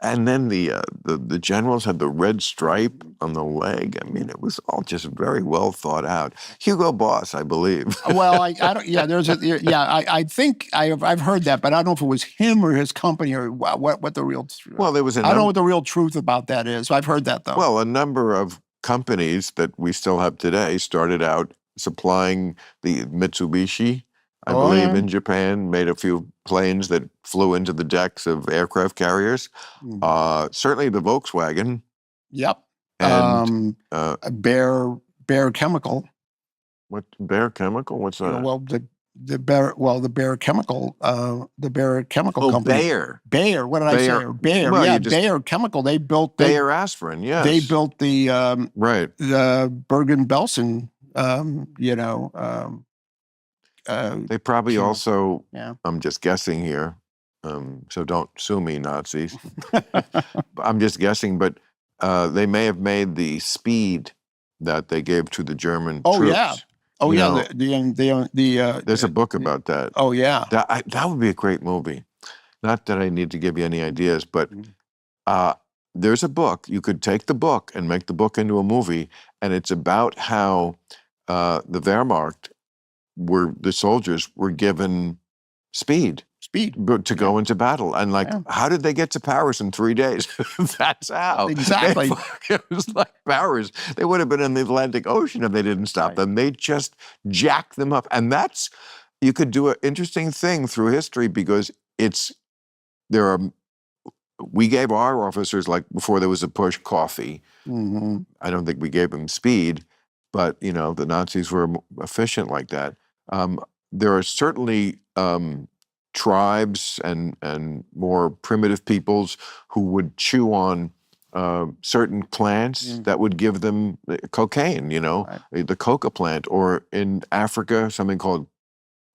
S1: and then the generals had the red stripe on the leg. I mean, it was all just very well thought out. Hugo Boss, I believe.
S2: Well, I don't. Yeah, I think I've heard that, but I don't know if it was him or his company or what the real.
S1: Well, there was a
S2: I don't know what the real truth about that is. I've heard that though.
S1: Well, a number of companies that we still have today started out supplying the Mitsubishi, I
S2: Oh,
S1: believe,
S2: yeah.
S1: in Japan, made a few planes that flew into the decks of aircraft carriers.
S2: Mhm.
S1: Certainly the Volkswagen
S2: Yep.
S1: and
S2: A Bear Chemical.
S1: what Bear Chemical? What's that?
S2: Well, the Bear Chemical,
S1: Oh,
S2: company.
S1: Bayer.
S2: Bayer. What did I
S1: Bayer.
S2: say? Bayer.
S1: Well,
S2: Yeah,
S1: you just
S2: Bayer Chemical. They
S1: Bayer aspirin.
S2: they
S1: Yes.
S2: built
S1: Right.
S2: the Bergen-Belsen.
S1: They probably
S2: Chemo.
S1: also.
S2: Yeah.
S1: I'm just guessing here, so don't sue me, Nazis. I'm just guessing, but they may have made the speed that they gave to the German
S2: Oh
S1: troops.
S2: yeah. Oh
S1: You
S2: yeah.
S1: know, there's a book about that.
S2: Oh yeah.
S1: That would be a great movie. Not that I need to give you any ideas, but there's a book. You could take the book and make the book into a movie, and it's about how the Wehrmacht the soldiers were given speed to go into battle. And like, how did they get to Paris in 3 days? That's how.
S2: Exactly.
S1: It was like Paris. They would have been in the Atlantic Ocean if they didn't stop them. They just jacked them up. And you could do an interesting thing through history because we gave our officers, like before there was a push, coffee.
S2: Mm-hmm.
S1: I don't think we gave them speed, but the Nazis were efficient like that. There are certainly tribes and more primitive peoples who would chew on certain plants that would give them cocaine, the coca plant, or in Africa, something called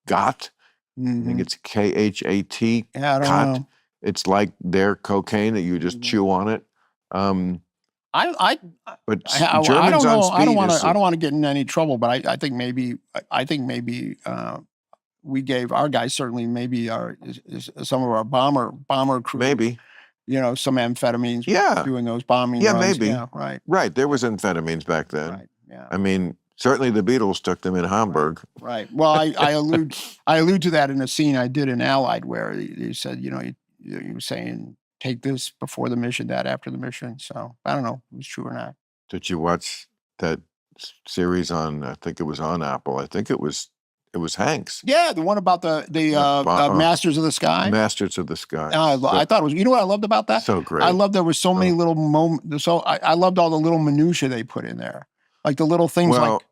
S1: gat. I think it's Khat.
S2: Yeah, I don't know.
S1: It's like their cocaine that you just chew on it.
S2: I
S1: Germans
S2: don't know.
S1: on speed.
S2: I don't want to get in any trouble, but I think maybe we gave our guys, certainly maybe some of our bomber crew,
S1: maybe
S2: some amphetamines.
S1: Yeah,
S2: doing those bombing.
S1: Yeah,
S2: runs.
S1: maybe.
S2: Yeah, right.
S1: Right. There was amphetamines back then.
S2: Right. Yeah.
S1: I mean, certainly the Beatles took them in Hamburg.
S2: Right. Well, I allude to that in a scene I did in Allied where he said, he was saying, take this before the mission, that after the mission. So I don't know if it was true or not.
S1: Did you watch that series on? I think it was on Apple. I think it was Hanks.
S2: Yeah, the one about the Masters of the Sky.
S1: Masters of the Sky.
S2: I thought it was. You know what I loved about that?
S1: So great.
S2: I loved there were so many little moments. So I loved all the little minutia they put in there, like the little things like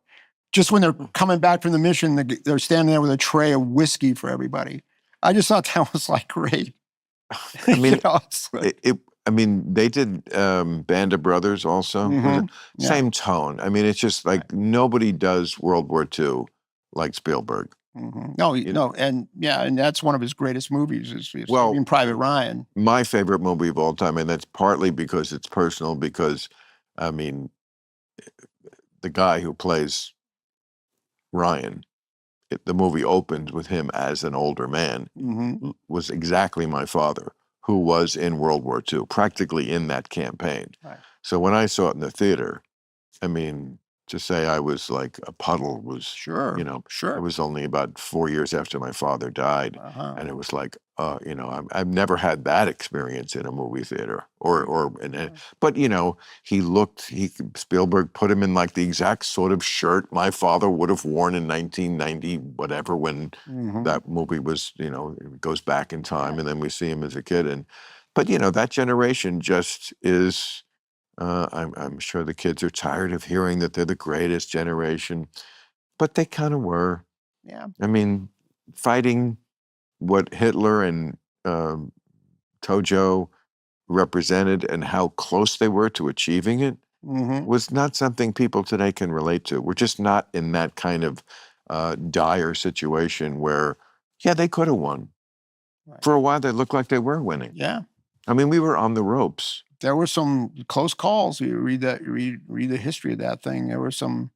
S2: just when they're coming back from the mission, they're standing there with a tray of whiskey for everybody. I just thought that was like great.
S1: I mean,
S2: You know, it's like,
S1: I mean, they did Band of Brothers also. It was
S2: Mhm. Yeah.
S1: same tone. I mean, it's just like nobody does World War II like Spielberg.
S2: No,
S1: You
S2: no, and yeah, and that's one of his greatest movies is
S1: Well,
S2: Saving Private Ryan.
S1: My favorite movie of all time, and that's partly because it's personal, because, I mean, the guy who plays Ryan, the movie opens with him as an older man, was exactly my father, who was in World War II, practically in that campaign.
S2: Right.
S1: So when I saw it in the theater, I mean, to say I was like a puddle was,
S2: Sure.
S1: you know,
S2: Sure.
S1: it was only about 4 years after my father died. And it was like, you know, I've never had that experience in a movie theater but, you know, Spielberg put him in like the exact sort of shirt my father would have worn in 1990, whatever, when that movie was, you know, it goes back in time and then we see him as a kid. But, you know, that generation just is, I'm sure the kids are tired of hearing that they're the greatest generation, but they kind of were.
S2: Yeah.
S1: I mean, fighting what Hitler and Tojo represented and how close they were to achieving it was not something people today can relate to. We're just not in that kind of dire situation where, yeah, they could have won.
S2: Right.
S1: For a while, they looked like they were winning.
S2: Yeah.
S1: I mean, we were on the ropes.
S2: There were some close calls. You read the history of that thing. There were some.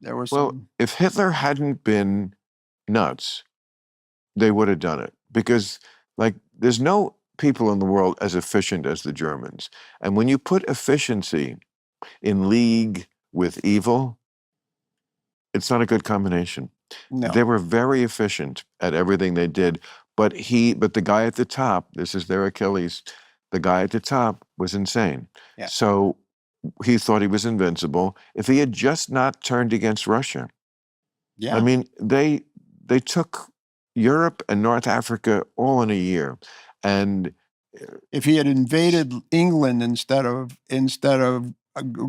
S1: Well, if Hitler hadn't been nuts, they would have done it, because, like, there's no people in the world as efficient as the Germans. And when you put efficiency in league with evil, it's not a good combination.
S2: No.
S1: They were very efficient at everything they did, but the guy at the top, this is their Achilles, the guy at the top was insane.
S2: Yeah.
S1: So he thought he was invincible. If he had just not turned against Russia,
S2: Yeah.
S1: I mean, they took Europe and North Africa all in a year. And
S2: if he had invaded England instead of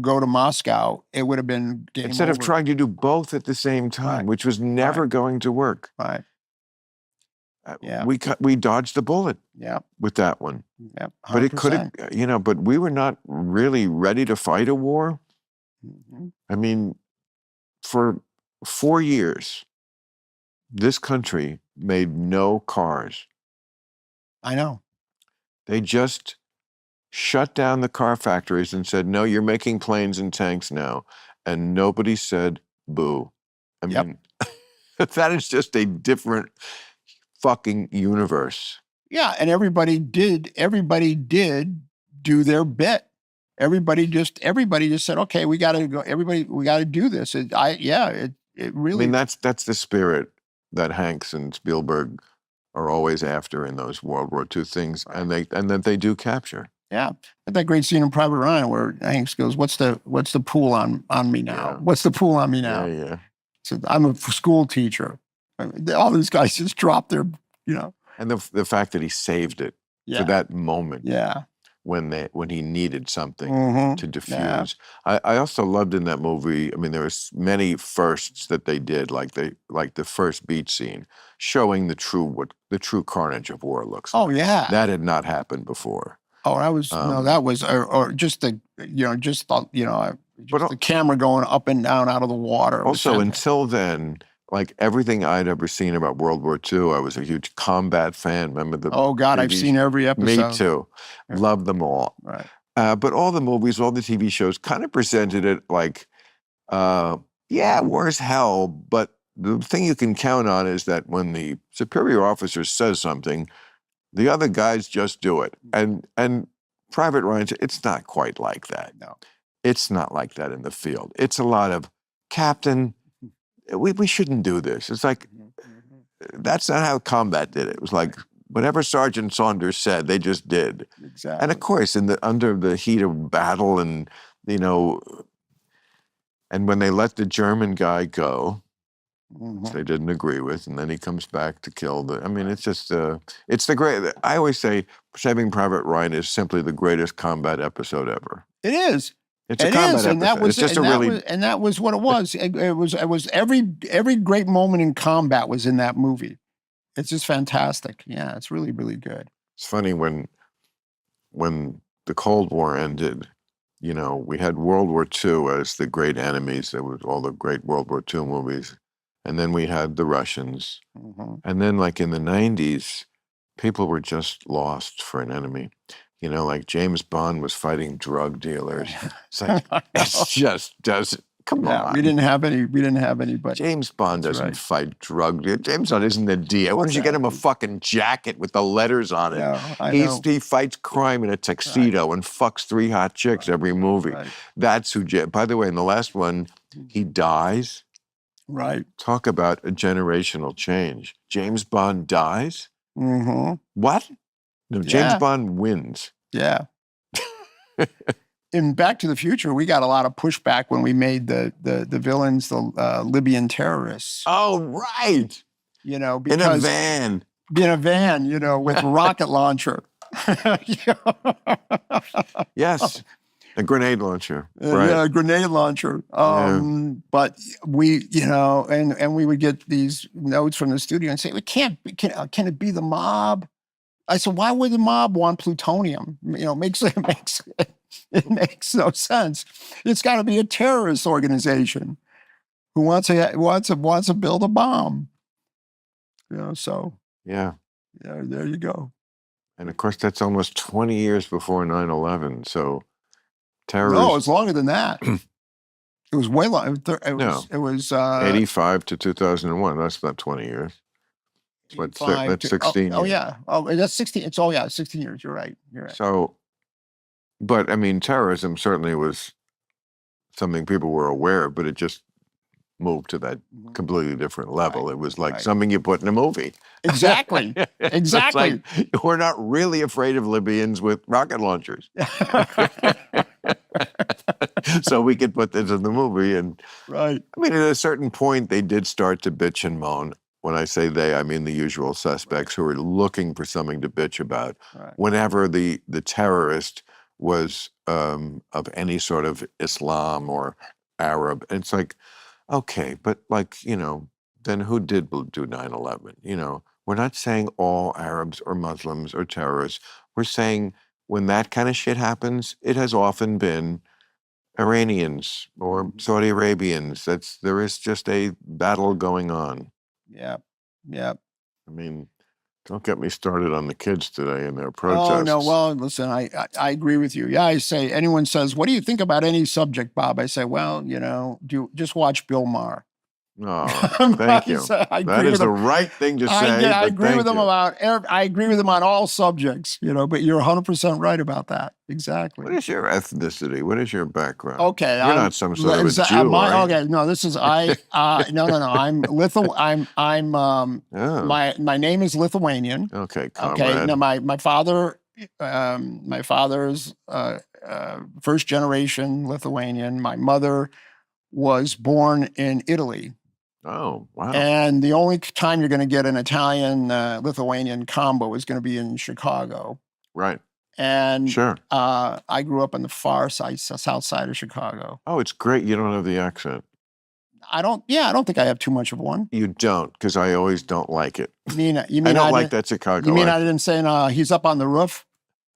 S2: go to Moscow, it would have been game
S1: instead of
S2: over.
S1: trying to do both at the same time,
S2: Right.
S1: which was never going to work,
S2: Right. Yeah.
S1: we dodged the bullet
S2: Yeah.
S1: with that one.
S2: Yeah.
S1: But it could have, you know, but we were not really ready to fight a war. I mean, for 4 years, this country made no cars.
S2: I know.
S1: They just shut down the car factories and said, no, you're making planes and tanks now. And nobody said boo. I mean, that is just a different fucking universe.
S2: Yeah, and everybody did do their bit. Everybody just said, okay, we got to go. Everybody, we got to do this. It really.
S1: I mean, that's the spirit that Hanks and Spielberg are always after in those World War II things, and that they do capture.
S2: Yeah, that great scene in Private Ryan where Hanks goes, "What's the pool on me now?
S1: Yeah.
S2: What's the pool on me now?"
S1: Yeah.
S2: So I'm a school teacher. All these guys just dropped their, you know.
S1: And the fact that he saved it for that moment.
S2: Yeah.
S1: When he needed something to diffuse.
S2: Yeah.
S1: I also loved in that movie, I mean, there was many firsts that they did, like the first beach scene, showing the true carnage of war looks like.
S2: Oh, yeah.
S1: That had not happened before.
S2: Oh, that was that was or just the the camera going up and down out of the water.
S1: Also, until then, like everything I'd ever seen about World War II, I was a huge combat fan. Remember the
S2: Oh God, I've seen every episode.
S1: Me too.
S2: Yeah.
S1: Love them all.
S2: Right.
S1: But all the movies, all the TV shows kind of presented it like, war's hell, but the thing you can count on is that when the superior officer says something, the other guys just do it. And Private Ryan, it's not quite like that.
S2: No.
S1: It's not like that in the field. It's a lot of, Captain, we shouldn't do this. It's like, that's not how combat did it. It was like, whatever Sergeant Saunders said, they just did.
S2: Exactly.
S1: And of course, under the heat of battle and, you know, and when they let the German guy go, which they didn't agree with, and then he comes back to kill I mean, it's just, it's the great, I always say Saving Private Ryan is simply the greatest combat episode ever.
S2: It is.
S1: It's a
S2: It
S1: combat
S2: is, and
S1: episode. It's just a really
S2: that was what it was. It was every great moment in combat was in that movie. It's just fantastic. Yeah, it's really, really good.
S1: It's funny when the Cold War ended, you know, we had World War II as the great enemies. There was all the great World War II movies. And then we had the Russians.
S2: hmm
S1: And then like in the 90s, people were just lost for an enemy. You know, like James Bond was fighting drug dealers. It's like, it just doesn't, come
S2: Yeah,
S1: on.
S2: we didn't have any, but
S1: James Bond
S2: That's
S1: doesn't
S2: right.
S1: fight drug dealers. James Bond isn't the DA. Why don't you get him a
S2: Exactly.
S1: fucking jacket with the letters on it?
S2: yeah, I know.
S1: He fights crime in a tuxedo and fucks 3 hot chicks every movie.
S2: Right,
S1: That's who. By the way, in the last one, he dies.
S2: right.
S1: Talk about a generational change. James Bond dies.
S2: hmm
S1: What? No, James
S2: Yeah.
S1: Bond wins.
S2: Yeah. In Back to the Future, we got a lot of pushback when we made the villains the Libyan terrorists.
S1: Oh, right.
S2: You know,
S1: In a
S2: because
S1: van.
S2: in a van, you know, with rocket launcher.
S1: Yes. A grenade launcher.
S2: Yeah,
S1: Right.
S2: a grenade launcher. But we, you know, and we would get these notes from the studio and say, "It can't be, can it be the mob?" I said, "Why would the mob want plutonium? You know, it makes no sense. It's got to be a terrorist organization who wants to build a bomb." You know, so
S1: Yeah.
S2: yeah, there you go.
S1: And of course, that's almost 20 years before 9/11. So
S2: No,
S1: terrorists.
S2: it's longer than that. It was way long.
S1: No.
S2: It was
S1: 85 to 2001. That's not 20 years. That's 16
S2: Oh
S1: years.
S2: yeah. Oh, that's 16. It's 16 years. You're right. You're right.
S1: So, but I mean, terrorism certainly was something people were aware of, but it just moved to that
S2: Mhm.
S1: completely different level.
S2: Right,
S1: It was like
S2: right.
S1: something you put in a movie.
S2: Exactly.
S1: It's
S2: Exactly.
S1: like, we're not really afraid of Libyans with rocket launchers. So we could put this in the movie. And
S2: Right.
S1: I mean, at a certain point, they did start to bitch and moan. When I say they, I mean the usual suspects who were looking for something to bitch about.
S2: Right.
S1: Whenever the terrorist was of any sort of Islam or Arab, and it's like, okay, but like, you know, then who did do 9/11? You know, we're not saying all Arabs or Muslims are terrorists. We're saying when that kind of shit happens, it has often been Iranians or Saudi Arabians. There is just a battle going on.
S2: Yeah. Yeah.
S1: I mean, don't get me started on the kids today and their protests.
S2: Oh no. Well, listen, I agree with you. Yeah, I say anyone says, "What do you think about any subject, Bob?" I say, "Well, you know, just watch Bill Maher."
S1: Oh, thank you.
S2: I
S1: That
S2: agree
S1: is
S2: with
S1: the
S2: him.
S1: right thing to say.
S2: I
S1: but
S2: agree
S1: thank
S2: with him
S1: you.
S2: I agree with him on all subjects, you know, but you're 100% right about that.
S1: What
S2: Exactly.
S1: is your ethnicity? What is your background?
S2: Okay.
S1: You're not some sort of a Jew, are you?
S2: Okay, no, this is no. I'm
S1: Oh,
S2: my name is Lithuanian.
S1: okay,
S2: Okay.
S1: comrade.
S2: Now my father's first generation Lithuanian. My mother was born in Italy.
S1: Oh, wow.
S2: And the only time you're going to get an Italian Lithuanian combo is going to be in Chicago.
S1: Right.
S2: And
S1: Sure.
S2: I grew up on the far side, south side of Chicago.
S1: Oh, it's great you don't have the accent.
S2: I don't think I have too much of one.
S1: You don't, because I always don't like it.
S2: You mean
S1: I don't like
S2: didn't-
S1: that Chicago
S2: You mean I
S1: accent.
S2: didn't say he's up on the roof?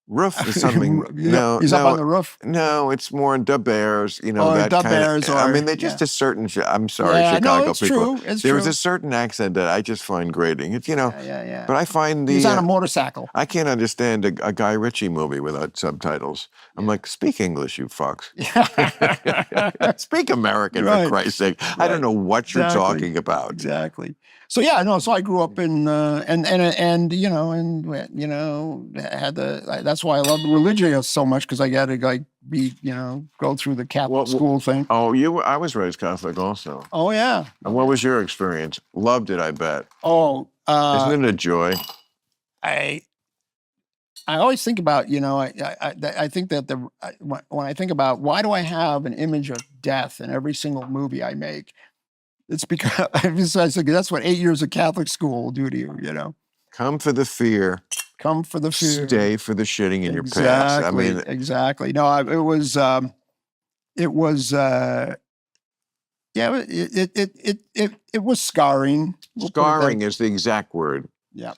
S1: Roof is something. No,
S2: he's up
S1: no,
S2: on the roof.
S1: no, it's more Da Bears, you know,
S2: Or
S1: that
S2: Da
S1: kind
S2: Bears,
S1: of. I
S2: or-
S1: mean, they're just
S2: yeah.
S1: a certain. I'm sorry,
S2: Yeah,
S1: Chicago
S2: no, it's
S1: people.
S2: true. It's
S1: There's
S2: true.
S1: a certain accent that I just find grating. It's, you know,
S2: Yeah.
S1: but I find
S2: He's on a
S1: the.
S2: motorcycle.
S1: I can't understand a Guy Ritchie movie without subtitles. I'm like, speak English, you fucks. Speak American,
S2: Right.
S1: for Christ's sake. I don't know what you're
S2: Exactly.
S1: talking about.
S2: Exactly. So yeah, no. So I grew up in and you know had that's why I love religion so much, because I got to go through the Catholic
S1: Well,
S2: school thing.
S1: Oh, I was raised Catholic also.
S2: Oh yeah.
S1: And what was your experience? Loved it, I bet.
S2: Oh,
S1: Isn't it a joy?
S2: I always think about, I think that when I think about why do I have an image of death in every single movie I make, it's because I think that's what 8 years of Catholic school will do to you. You know,
S1: Come for the fear,
S2: come for the fear.
S1: stay for the shitting in your pants. I mean,
S2: Exactly. No, it was. it was yeah, it was scarring. We'll put it that-
S1: Scarring is the exact word.
S2: Yeah.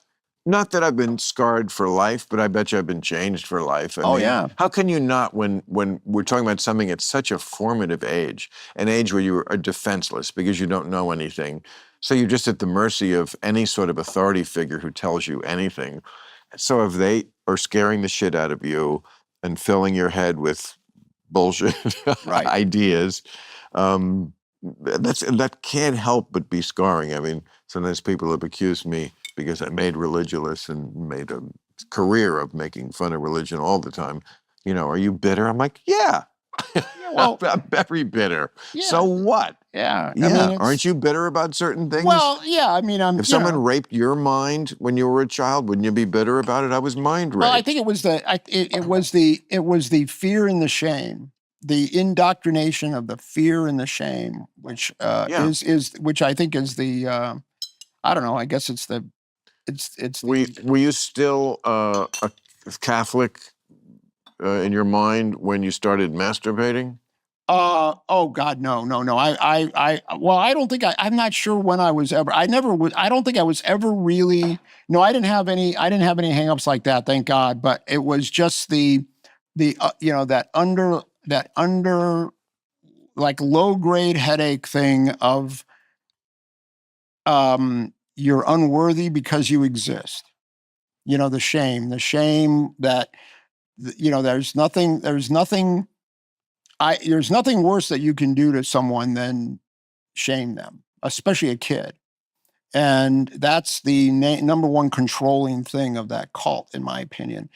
S1: Not that I've been scarred for life, but I bet you I've been changed for life. I
S2: Oh,
S1: mean,
S2: yeah.
S1: how can you not when we're talking about something at such a formative age, an age where you are defenseless because you don't know anything. So you're just at the mercy of any sort of authority figure who tells you anything. So if they are scaring the shit out of you and filling your head with bullshit
S2: Right.
S1: ideas, that can't help but be scarring. I mean, sometimes people have accused me because I made religious and made a career of making fun of religion all the time. You know, are you bitter? I'm like, yeah.
S2: well-
S1: I'm very bitter.
S2: Yeah.
S1: So what?
S2: Yeah.
S1: Yeah,
S2: I mean, it's,
S1: aren't you bitter about certain things?
S2: well, yeah. I mean,
S1: if someone raped your mind when you were a child, wouldn't you be bitter about it? I was mind raped.
S2: well, I think it was it was the fear and the shame, the indoctrination of the fear and the shame, which
S1: Yeah.
S2: is which I think is the I don't know. I guess it's the
S1: Were you still a Catholic in your mind when you started masturbating?
S2: Oh God, no. Well, I'm not sure when I was ever. I never was. I don't think I was ever really. No, I didn't have any. I didn't have any hangups like that. Thank God. But it was just the that under like low grade headache thing of you're unworthy because you exist. You know, the shame that there's nothing worse that you can do to someone than shame them, especially a kid. And that's the number one controlling thing of that cult, in my opinion,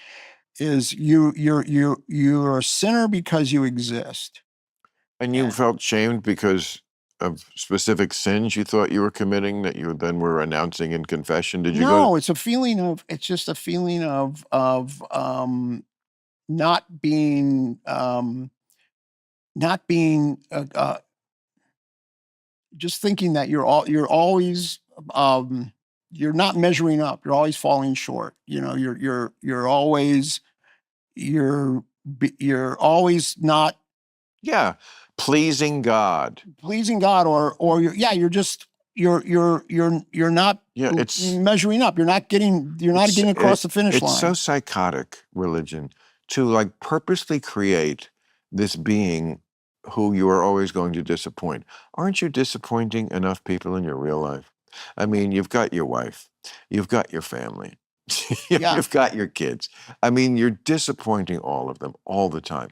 S2: is you're a sinner because you exist.
S1: And you felt shamed because of specific sins you thought you were committing that you then were announcing in confession? Did you
S2: No,
S1: go?
S2: it's just a feeling of not being just thinking that you're always you're not measuring up. You're always falling short. You know, you're always not
S1: Yeah, pleasing God.
S2: pleasing God, or you're not
S1: Yeah, it's
S2: measuring up. You're not getting across the finish
S1: it's
S2: line.
S1: so psychotic, religion, to like purposely create this being who you are always going to disappoint. Aren't you disappointing enough people in your real life? I mean, you've got your wife, you've got your family,
S2: Yeah.
S1: you've got your kids. I mean, you're disappointing all of them all the time.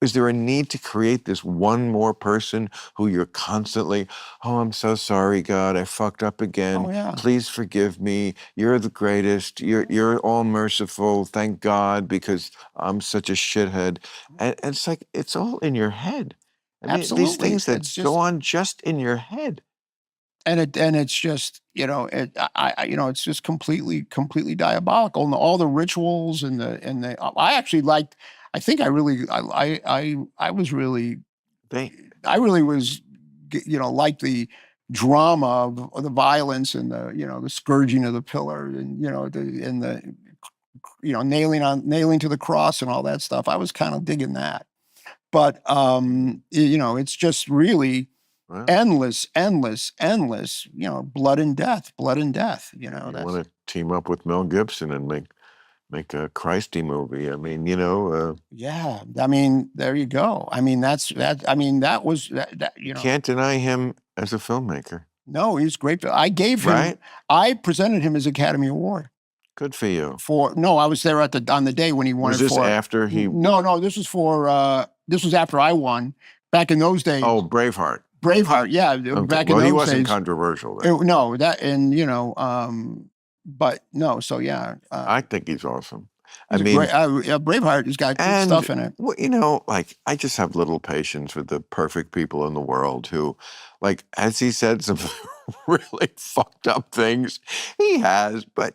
S1: Is there a need to create this one more person who you're constantly, oh, I'm so sorry, God, I fucked up again.
S2: Oh, yeah.
S1: Please forgive me. You're the greatest. You're all merciful. Thank God, because I'm such a shithead. And it's like it's all in your head. I mean, these
S2: Absolutely.
S1: things that
S2: It's just-
S1: go on just in your head.
S2: and it's just it's just completely diabolical, and all the rituals and the I actually liked. I think I really I was really
S1: They
S2: I really was like the drama of the violence and the scourging of the pillar, and the nailing to the cross and all that stuff. I was kind of digging that, but it's just really
S1: well,
S2: endless, blood and death.
S1: you want to team up with Mel Gibson and make a Christy movie. I mean,
S2: yeah. I mean, there you go. I mean, that was that.
S1: Can't deny him as a filmmaker.
S2: No, he's great. I gave him.
S1: Right?
S2: I presented him his Academy Award
S1: Good for you.
S2: no. I was there on the day when he won
S1: Was
S2: it
S1: this
S2: for.
S1: after he?
S2: No. This was after I won. Back in those days.
S1: Oh, Braveheart.
S2: Braveheart. Yeah.
S1: Okay.
S2: Back in
S1: Well,
S2: those
S1: he wasn't
S2: days.
S1: controversial then.
S2: No, that but no. So yeah.
S1: I think he's awesome. I
S2: He's a
S1: mean,
S2: great, Braveheart has got good stuff in it.
S1: well, like I just have little patience with the perfect people in the world who, like, has he said some really fucked up things? He has, but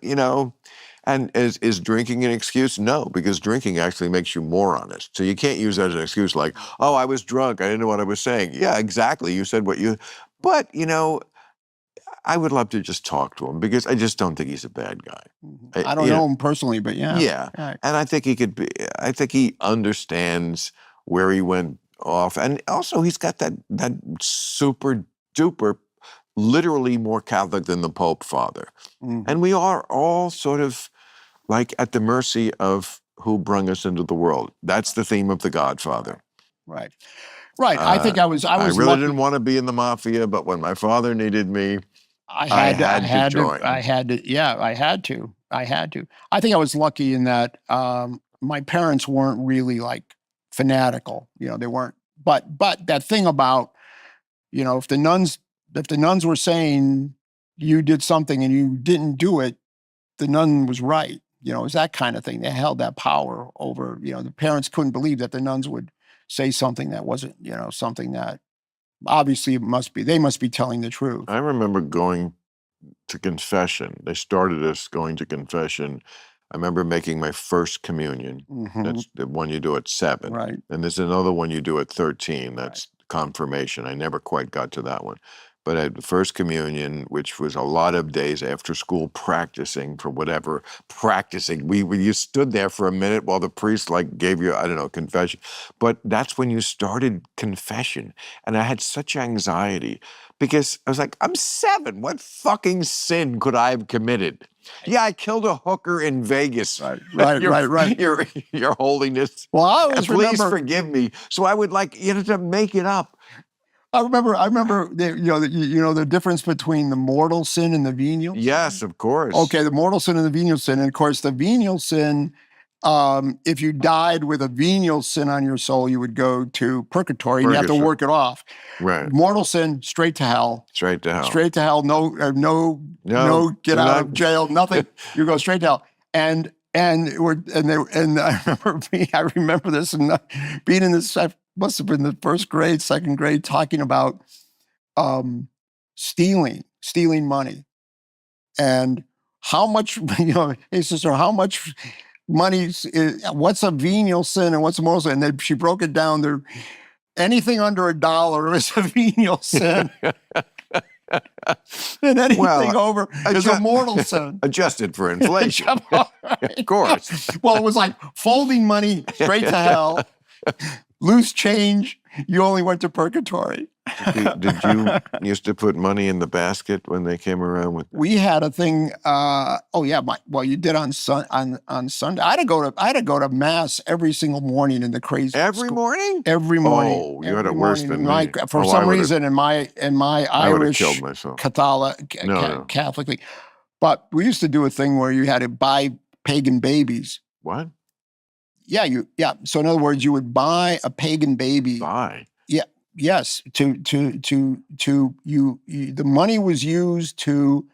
S1: and is drinking an excuse? No, because drinking actually makes you more honest. So you can't use that as an excuse like, oh, I was drunk, I didn't know what I was saying. Yeah, exactly. You said what you, but I would love to just talk to him because I just don't think he's a bad guy.
S2: I don't know him personally, but yeah.
S1: Yeah.
S2: Right.
S1: And I think he could be, I think he understands where he went off. And also he's got that super duper, literally more Catholic than the Pope father.
S2: Mhm.
S1: And we are all sort of like at the mercy of who brung us into the world. That's the theme of The Godfather.
S2: Right. Right. I think I was
S1: really
S2: lucky.
S1: didn't want to be in the mafia, but when my father needed me,
S2: I
S1: I
S2: had to, I
S1: had to
S2: had to,
S1: join.
S2: I had to, yeah, I had to. I think I was lucky in that my parents weren't really like fanatical. You know, they weren't. But that thing about, you know, if the nuns were saying you did something and you didn't do it, the nun was right. You know, it was that kind of thing. They held that power over. You know, the parents couldn't believe that the nuns would say something that wasn't, you know, something that obviously they must be telling the truth.
S1: I remember going to confession. They started us going to confession. I remember making my first communion.
S2: Mhm.
S1: That's the one you do at 7.
S2: Right.
S1: And there's another one you do at 13. That's confirmation. I never quite got to that one. But at the first communion, which was a lot of days after school practicing for whatever, practicing. You stood there for a minute while the priest like gave you, I don't know, confession. But that's when you started confession. And I had such anxiety because I was like, I'm 7. What fucking sin could I have committed? Yeah, I killed a hooker in Vegas.
S2: Right.
S1: Your Holiness.
S2: Well, I always
S1: Please
S2: remember.
S1: forgive me. So I would like you know to make it up.
S2: I remember. You know the difference between the mortal sin and the venial.
S1: Yes, of course.
S2: Okay, the mortal sin and the venial sin, and of course the venial sin. If you died with a venial sin on your soul, you would go to purgatory, and you have to work it off.
S1: Right.
S2: Mortal sin, straight to hell.
S1: Straight to hell.
S2: Straight to hell. No get out of jail. Nothing. You go straight to hell. And I remember this and being in this. I must have been the first grade, second grade, talking about stealing money, and how much. You know, hey sister, how much money? What's a venial sin and what's a mortal sin? And then she broke it down. There, anything under $1 is a venial sin. And anything over is a mortal sin.
S1: Adjusted for inflation. Of course.
S2: Well, it was like folding money straight to hell, loose change, you only went to purgatory.
S1: Did you used to put money in the basket when they came around with?
S2: We had a thing. You did on Sunday. I had to go to mass every single morning in the crazy.
S1: Every morning.
S2: Every morning.
S1: Oh, you had it worse than me.
S2: For some reason, in my Irish
S1: killed myself.
S2: Catholically, but we used to do a thing where you had to buy pagan babies.
S1: What?
S2: Yeah, So in other words, you would buy a pagan baby.
S1: Buy.
S2: Yeah. Yes. The money was used to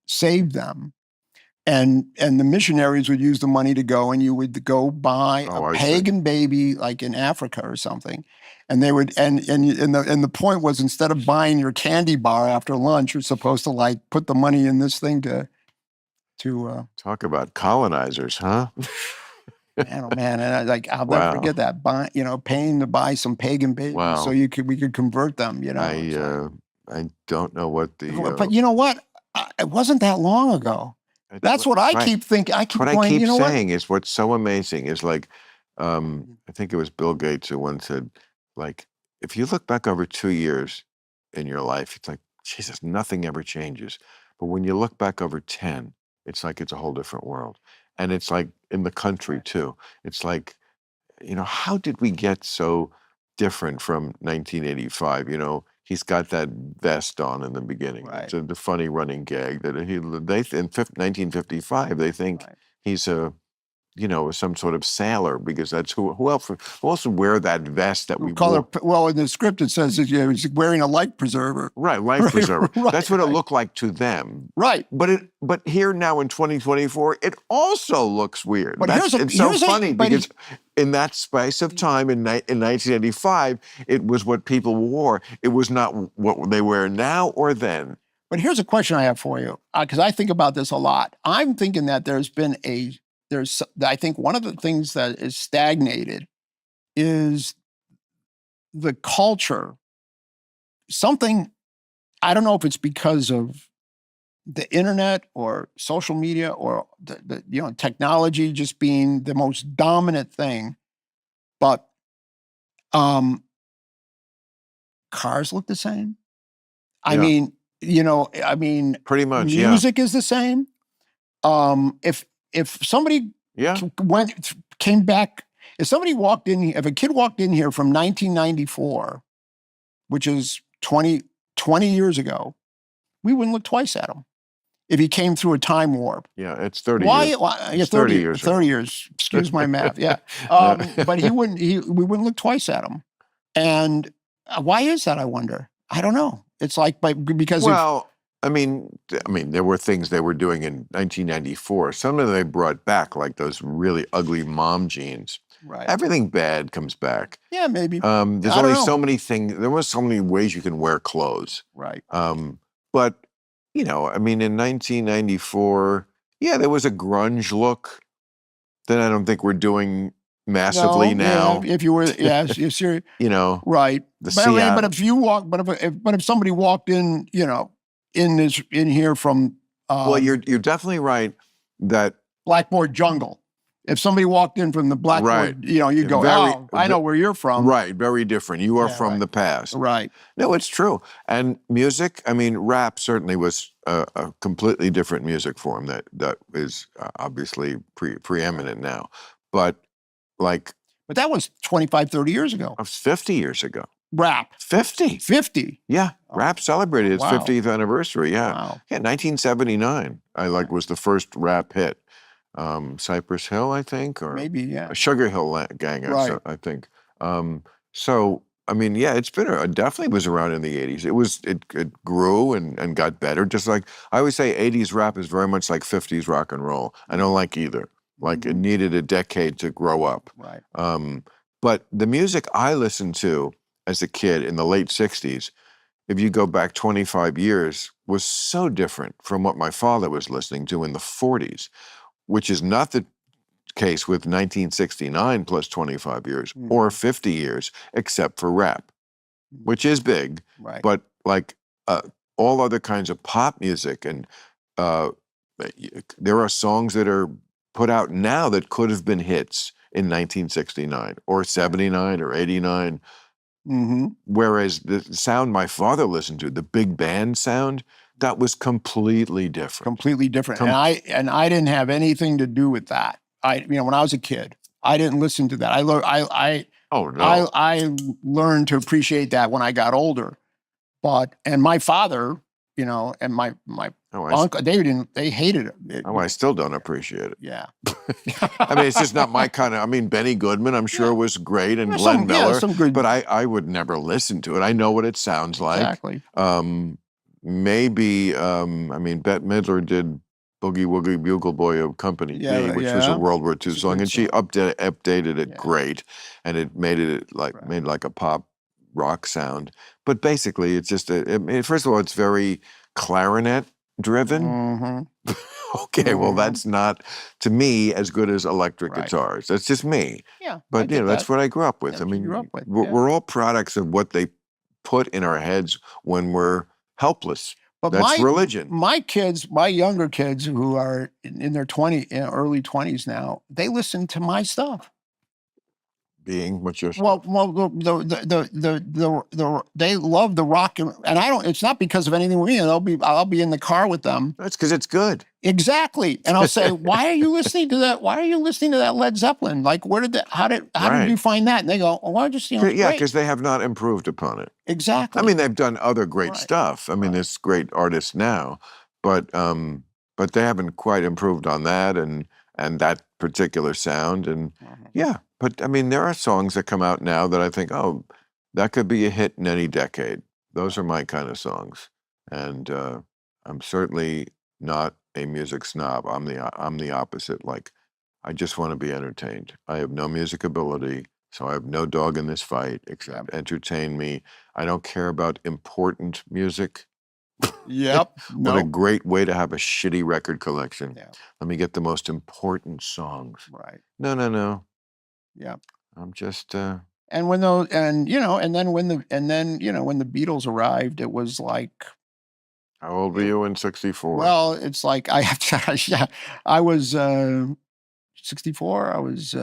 S2: save them, and the missionaries would use the money to go, and you would go buy a pagan baby like in Africa or something, and they would and the point was, instead of buying your candy bar after lunch, you're supposed to like put the money in this thing to
S1: talk about colonizers, huh?
S2: Man, oh man, and I'll never forget that. Paying to buy some pagan babies so we could convert them. You know,
S1: I don't know what the.
S2: But you know what? It wasn't that long ago. That's what I keep thinking. I keep
S1: what
S2: going.
S1: I keep
S2: you know
S1: saying is what's so amazing is like, I think it was Bill Gates who once said, like, if you look back over 2 years in your life, it's like, Jesus, nothing ever changes. But when you look back over 10, it's like it's a whole different world. And it's like in the country too. It's like, how did we get so different from 1985? He's got that vest on in the beginning.
S2: Right.
S1: It's the funny running gag that in 1955 they think he's some sort of sailor, because that's who else would wear that vest that we wore?
S2: Well, in the script it says that he's wearing a life preserver.
S1: Right, life preserver. That's what it looked like to them.
S2: Right.
S1: But here now in 2024, it also looks weird.
S2: But
S1: it's so funny because in that space of time in 1985, it was what people wore. It was not what they wear now or then.
S2: But here's a question I have for you, because I think about this a lot. I'm thinking that I think one of the things that is stagnated is the culture. Something, I don't know if it's because of the internet or social media or the technology just being the most dominant thing. But cars look the same. I
S1: Yeah.
S2: mean, I mean,
S1: Pretty much, yeah.
S2: music is the same. If somebody
S1: Yeah.
S2: came back, if somebody walked in, if a kid walked in here from 1994, which is 20 years ago, we wouldn't look twice at him. If he came through a time warp.
S1: Yeah, it's 30
S2: Why?
S1: years.
S2: Yeah,
S1: It's
S2: 30
S1: years.
S2: 30 years. Excuse my math. Yeah. But we wouldn't look twice at him. And why is that, I wonder? I don't know. It's like, because
S1: well, I mean, there were things they were doing in 1994. Some of them they brought back, like those really ugly mom jeans.
S2: right.
S1: Everything bad comes back.
S2: Yeah, maybe.
S1: There's
S2: I don't
S1: only
S2: know.
S1: so many things. There was so many ways you can wear clothes.
S2: Right.
S1: But I mean, in 1994, yeah, there was a grunge look that I don't think we're doing massively now.
S2: Yeah, if you were, yes, you're serious. Right. But if you walk, but if somebody walked in, in here from,
S1: well, you're definitely right that
S2: Blackboard Jungle. If somebody walked in from the Blackboard,
S1: right.
S2: You go, I know where you're from.
S1: Right, very different. You are from the past.
S2: Right.
S1: No, it's true. And music, I mean, rap certainly was a completely different music form that is obviously preeminent now. But But
S2: that was 25, 30 years ago.
S1: That was 50 years ago.
S2: Rap.
S1: 50.
S2: 50.
S1: Yeah. Rap celebrated its 50th anniversary. Yeah.
S2: Wow.
S1: Yeah, 1979, was the first rap hit. Cypress Hill, I think, or
S2: maybe, yeah.
S1: Sugar Hill Gang,
S2: right.
S1: I think. So, I mean, yeah, it's been definitely was around in the 80s. It grew and got better. Just like I always say, 80s rap is very much like 50s rock and roll. I don't like either. Like it needed a decade to grow up.
S2: Right.
S1: But the music I listened to as a kid in the late 60s, if you go back 25 years, was so different from what my father was listening to in the 40s, which is not the case with 1969 plus 25 years or 50 years, except for rap, which is big.
S2: Right.
S1: But like all other kinds of pop music, and there are songs that are put out now that could have been hits in 1969 or 79 or 89. Whereas the sound my father listened to, the big band sound, that was completely different.
S2: Completely different. And I didn't have anything to do with that. When I was a kid, I didn't listen to that. I learned to appreciate that when I got older. And my father, and my uncle, they hated it.
S1: I still don't appreciate it.
S2: Yeah.
S1: I mean, it's just not my kind of, Benny Goodman, I'm sure was great, and Glenn Miller,
S2: some good,
S1: but I would never listen to it. I know what it sounds like.
S2: Exactly.
S1: Maybe, Bette Midler did Boogie Woogie Bugle Boy of Company B, which was a World War II song, and she updated it great, and it made made like a pop rock sound. But basically, it's just first of all, it's very clarinet driven. Okay, well, that's not to me as good as electric guitars. That's just me.
S2: Yeah,
S1: but that's what I grew up with. We're all products of what they put in our heads when we're helpless. But that's religion.
S2: My younger kids who are in their early 20s now, they listen to my stuff.
S1: Being what's your
S2: stuff? Well, they love the rock, and I don't. It's not because of anything with me. I'll be in the car with them.
S1: That's because it's good.
S2: Exactly, and I'll say, "Why are you listening to that? Why are you listening to that Led Zeppelin? Like, how did you find that?" And they go, "Oh, I just
S1: because they have not improved upon it.
S2: Exactly.
S1: They've done other great stuff. There's great artists now, but they haven't quite improved on that and that particular sound. And but there are songs that come out now that I think, oh, that could be a hit in any decade. Those are my kind of songs, and I'm certainly not a music snob. I'm the opposite. Like, I just want to be entertained. I have no music ability, so I have no dog in this fight except entertain me. I don't care about important music.
S2: Yep.
S1: What a great way to have a shitty record collection. Yeah. Let me get the most important songs.
S2: Right.
S1: No.
S2: Yeah.
S1: I'm just
S2: and when those when the Beatles arrived, it was like
S1: How old were you in '64?
S2: Well, it's like I have to, yeah, I was 64. I was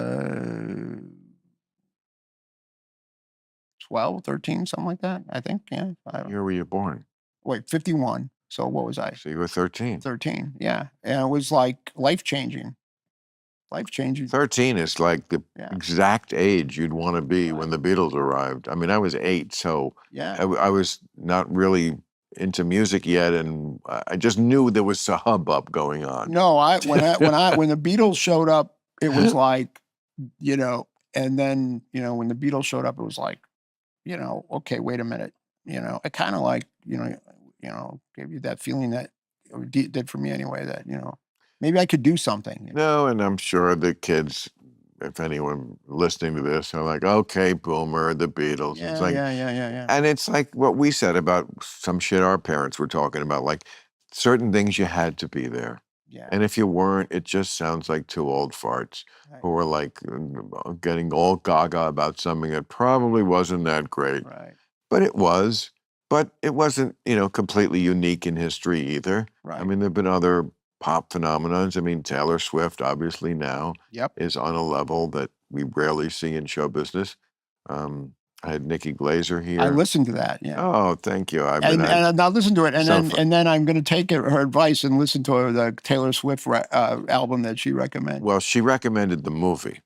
S2: 12, 13, something like that. I think. Yeah.
S1: What year were you born?
S2: Wait, 51. So what was I?
S1: So you were 13.
S2: 13. Yeah. And it was like life changing. Life changing.
S1: 13 is like the
S2: Yeah.
S1: exact age you'd want to be when the Beatles arrived. I mean, I was 8, so
S2: Yeah.
S1: I was not really into music yet, and I just knew there was a hubbub going on.
S2: No, when the Beatles showed up, it was like, and then, when the Beatles showed up, it was like, okay, wait a minute. It kind of like, gave you that feeling that it did for me anyway, that, maybe I could do something.
S1: No, and I'm sure the kids, if anyone listening to this, are like, okay, boomer, the Beatles.
S2: Yeah,
S1: It's like,
S2: yeah.
S1: and it's like what we said about some shit our parents were talking about, like certain things you had to be there.
S2: Yeah.
S1: And if you weren't, it just sounds like two old farts
S2: Right.
S1: who are like getting all gaga about something that probably wasn't that great.
S2: Right.
S1: But it was. But it wasn't, completely unique in history either.
S2: Right.
S1: I mean, there have been other pop phenomenons. I mean, Taylor Swift, obviously now,
S2: Yep.
S1: is on a level that we rarely see in show business. I had Nikki Glazer here.
S2: I listened to that. Yeah.
S1: Oh, thank you.
S2: And I'll listen to it, and
S1: So
S2: then I'm going to take her advice and listen to the Taylor Swift album that she recommended.
S1: Well, she recommended the movie.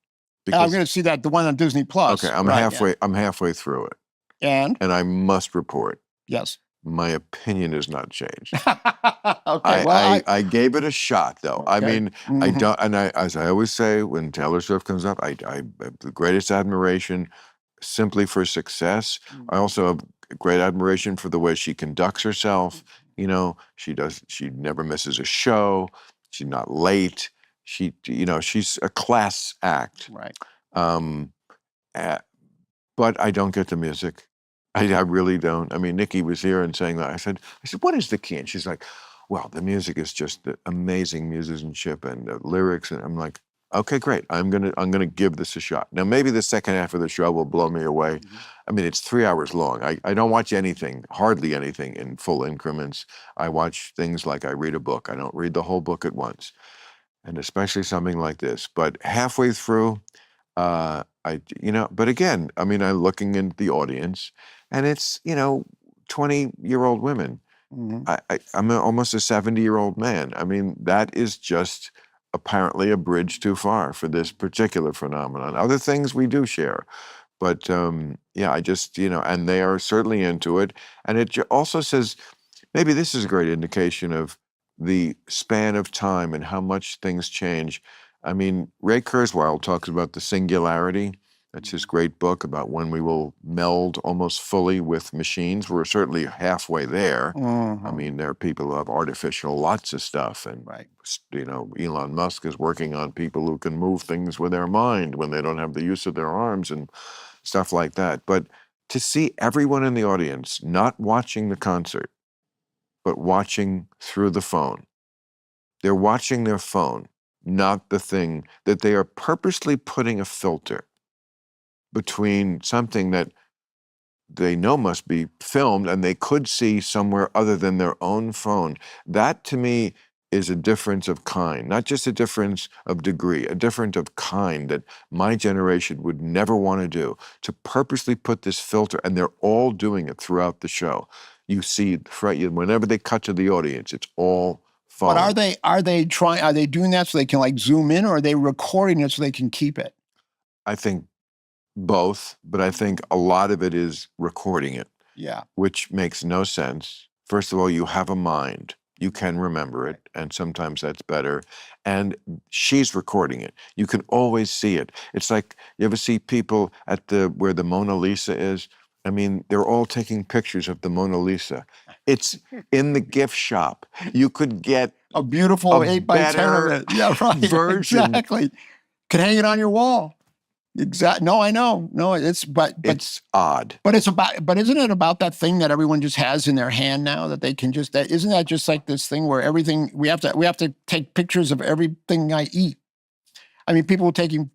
S2: And I'm going to see the one on Disney Plus.
S1: Okay, I'm
S2: Right,
S1: halfway. I'm halfway through it,
S2: yeah. And
S1: I must report,
S2: yes.
S1: my opinion has not changed.
S2: Okay. Well,
S1: I gave it a shot, though. I
S2: Okay.
S1: mean, I
S2: Mhm.
S1: don't, and as I always say, when Taylor Swift comes up, I have the greatest admiration simply for success. I also have great admiration for the way she conducts herself. She never misses a show. She's not late. She's a class act.
S2: Right.
S1: Um, but I don't get the music. I really don't. I mean, Nikki was here and saying that. I said, what is the key? And she's like, well, the music is just the amazing musicianship and the lyrics. And I'm like, okay, great. I'm gonna give this a shot. Now, maybe the second half of the show will blow me away. I mean, it's 3 hours long. I don't watch anything, hardly anything, in full increments. I watch things like I read a book. I don't read the whole book at once, and especially something like this. But halfway through, but again, I mean, I'm looking in the audience, and it's 20-year-old women.
S2: Mhm.
S1: I'm almost a 70-year-old man. I mean, that is just apparently a bridge too far for this particular phenomenon. Other things we do share, but yeah, I just and they are certainly into it, and it also says maybe this is a great indication of the span of time and how much things change. I mean, Ray Kurzweil talks about the singularity. That's his great book about when we will meld almost fully with machines. We're certainly halfway there. I
S2: Mhm.
S1: mean, there are people who have artificial lots of stuff, and
S2: Right.
S1: Elon Musk is working on people who can move things with their mind when they don't have the use of their arms and stuff like that. But to see everyone in the audience not watching the concert, but watching through the phone. They're watching their phone, not the thing that they are purposely putting a filter between something that they know must be filmed and they could see somewhere other than their own phone. That to me is a difference of kind, not just a difference of degree, a difference of kind that my generation would never want to do, to purposely put this filter, and they're all doing it throughout the show. You see, whenever they cut to the audience, it's all phone.
S2: But are they doing that so they can like zoom in, or are they recording it so they can keep it?
S1: I think both, but I think a lot of it is recording it,
S2: Yeah.
S1: which makes no sense. First of all, you have a mind. You can remember it, and sometimes that's better. And she's recording it. You can always see it. It's like, you ever see people at where the Mona Lisa is? I mean, they're all taking pictures of the Mona Lisa. It's in the gift shop. You could get
S2: A beautiful
S1: a
S2: 8x10 of
S1: better
S2: it. Yeah, right.
S1: version.
S2: Exactly. Could hang it on your wall. Exactly. No, I know. No,
S1: It's odd.
S2: but isn't it about that thing that everyone just has in their hand now that they can just, isn't that just like this thing where everything, we have to take pictures of everything I eat. I mean, people taking,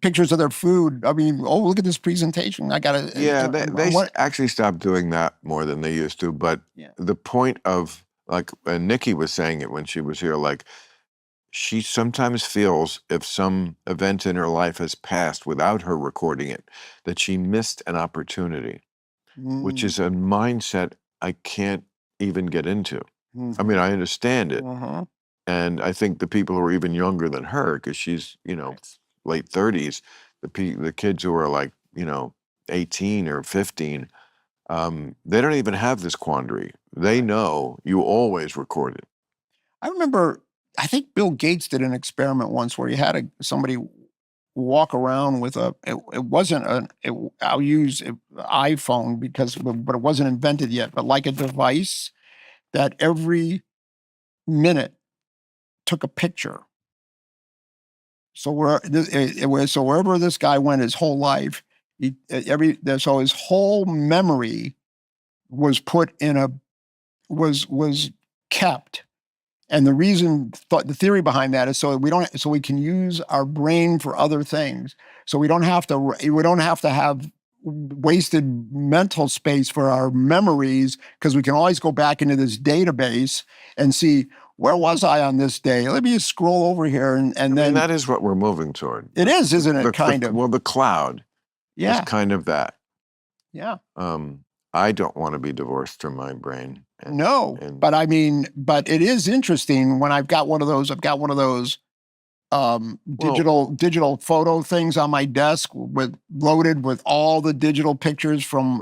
S2: pictures of their food. I mean, oh, look at this presentation. I got to,
S1: Yeah,
S2: what?
S1: actually stopped doing that more than they used to. But
S2: Yeah.
S1: the point of, like, and Nikki was saying it when she was here, like, she sometimes feels if some event in her life has passed without her recording it, that she missed an opportunity, which is a mindset I can't even get into. I mean, I understand it.
S2: Uh-huh.
S1: And I think the people who are even younger than her, because she's, late 30s, the kids who are like, 18 or 15, they don't even have this quandary. They know you always record it.
S2: I remember, I think Bill Gates did an experiment once where he had somebody walk around with it wasn't I'll use iPhone but it wasn't invented yet, but like a device that every minute took a picture. So wherever this guy went his whole life, so his whole memory was put in was kept. And the theory behind that is so we can use our brain for other things. So we don't have to have wasted mental space for our memories, because we can always go back into this database and see, where was I on this day? Let me just scroll over here and
S1: I
S2: then
S1: mean, that is what we're moving toward.
S2: it is, isn't it?
S1: Well, the cloud is kind of that.
S2: Yeah.
S1: I don't want to be divorced from my brain.
S2: But I mean, but it is interesting when I've got one of those digital photo things on my desk loaded with all the digital pictures from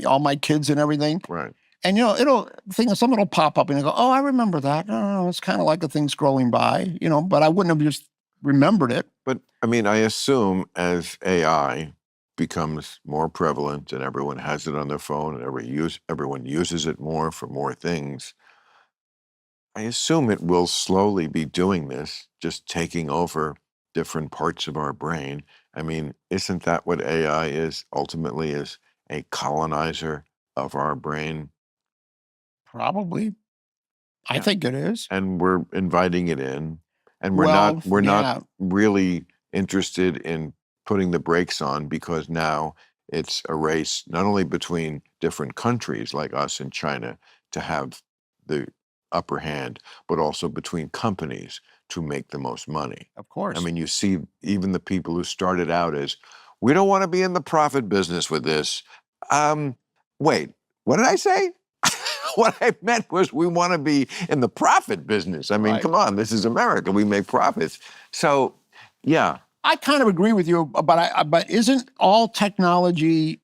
S2: all my kids and everything.
S1: Right.
S2: And something will pop up and you go, oh, I remember that. Oh, it's kind of like a thing scrolling by, but I wouldn't have just remembered it.
S1: But I mean, I assume as AI becomes more prevalent and everyone has it on their phone and everyone uses it more for more things, I assume it will slowly be doing this, just taking over different parts of our brain. I mean, isn't that what AI is ultimately, is a colonizer of our brain?
S2: Probably. I think it is.
S1: And we're inviting it in, and we're not really interested in putting the brakes on, because now it's a race not only between different countries like us and China to have the upper hand, but also between companies to make the most money.
S2: Of course.
S1: I mean, you see even the people who started out as, we don't want to be in the profit business with this. Wait, what did I say? What I meant was, we want to be in the profit business. I mean, come on, this is America. We make profits. So, yeah.
S2: I kind of agree with you, but isn't all technology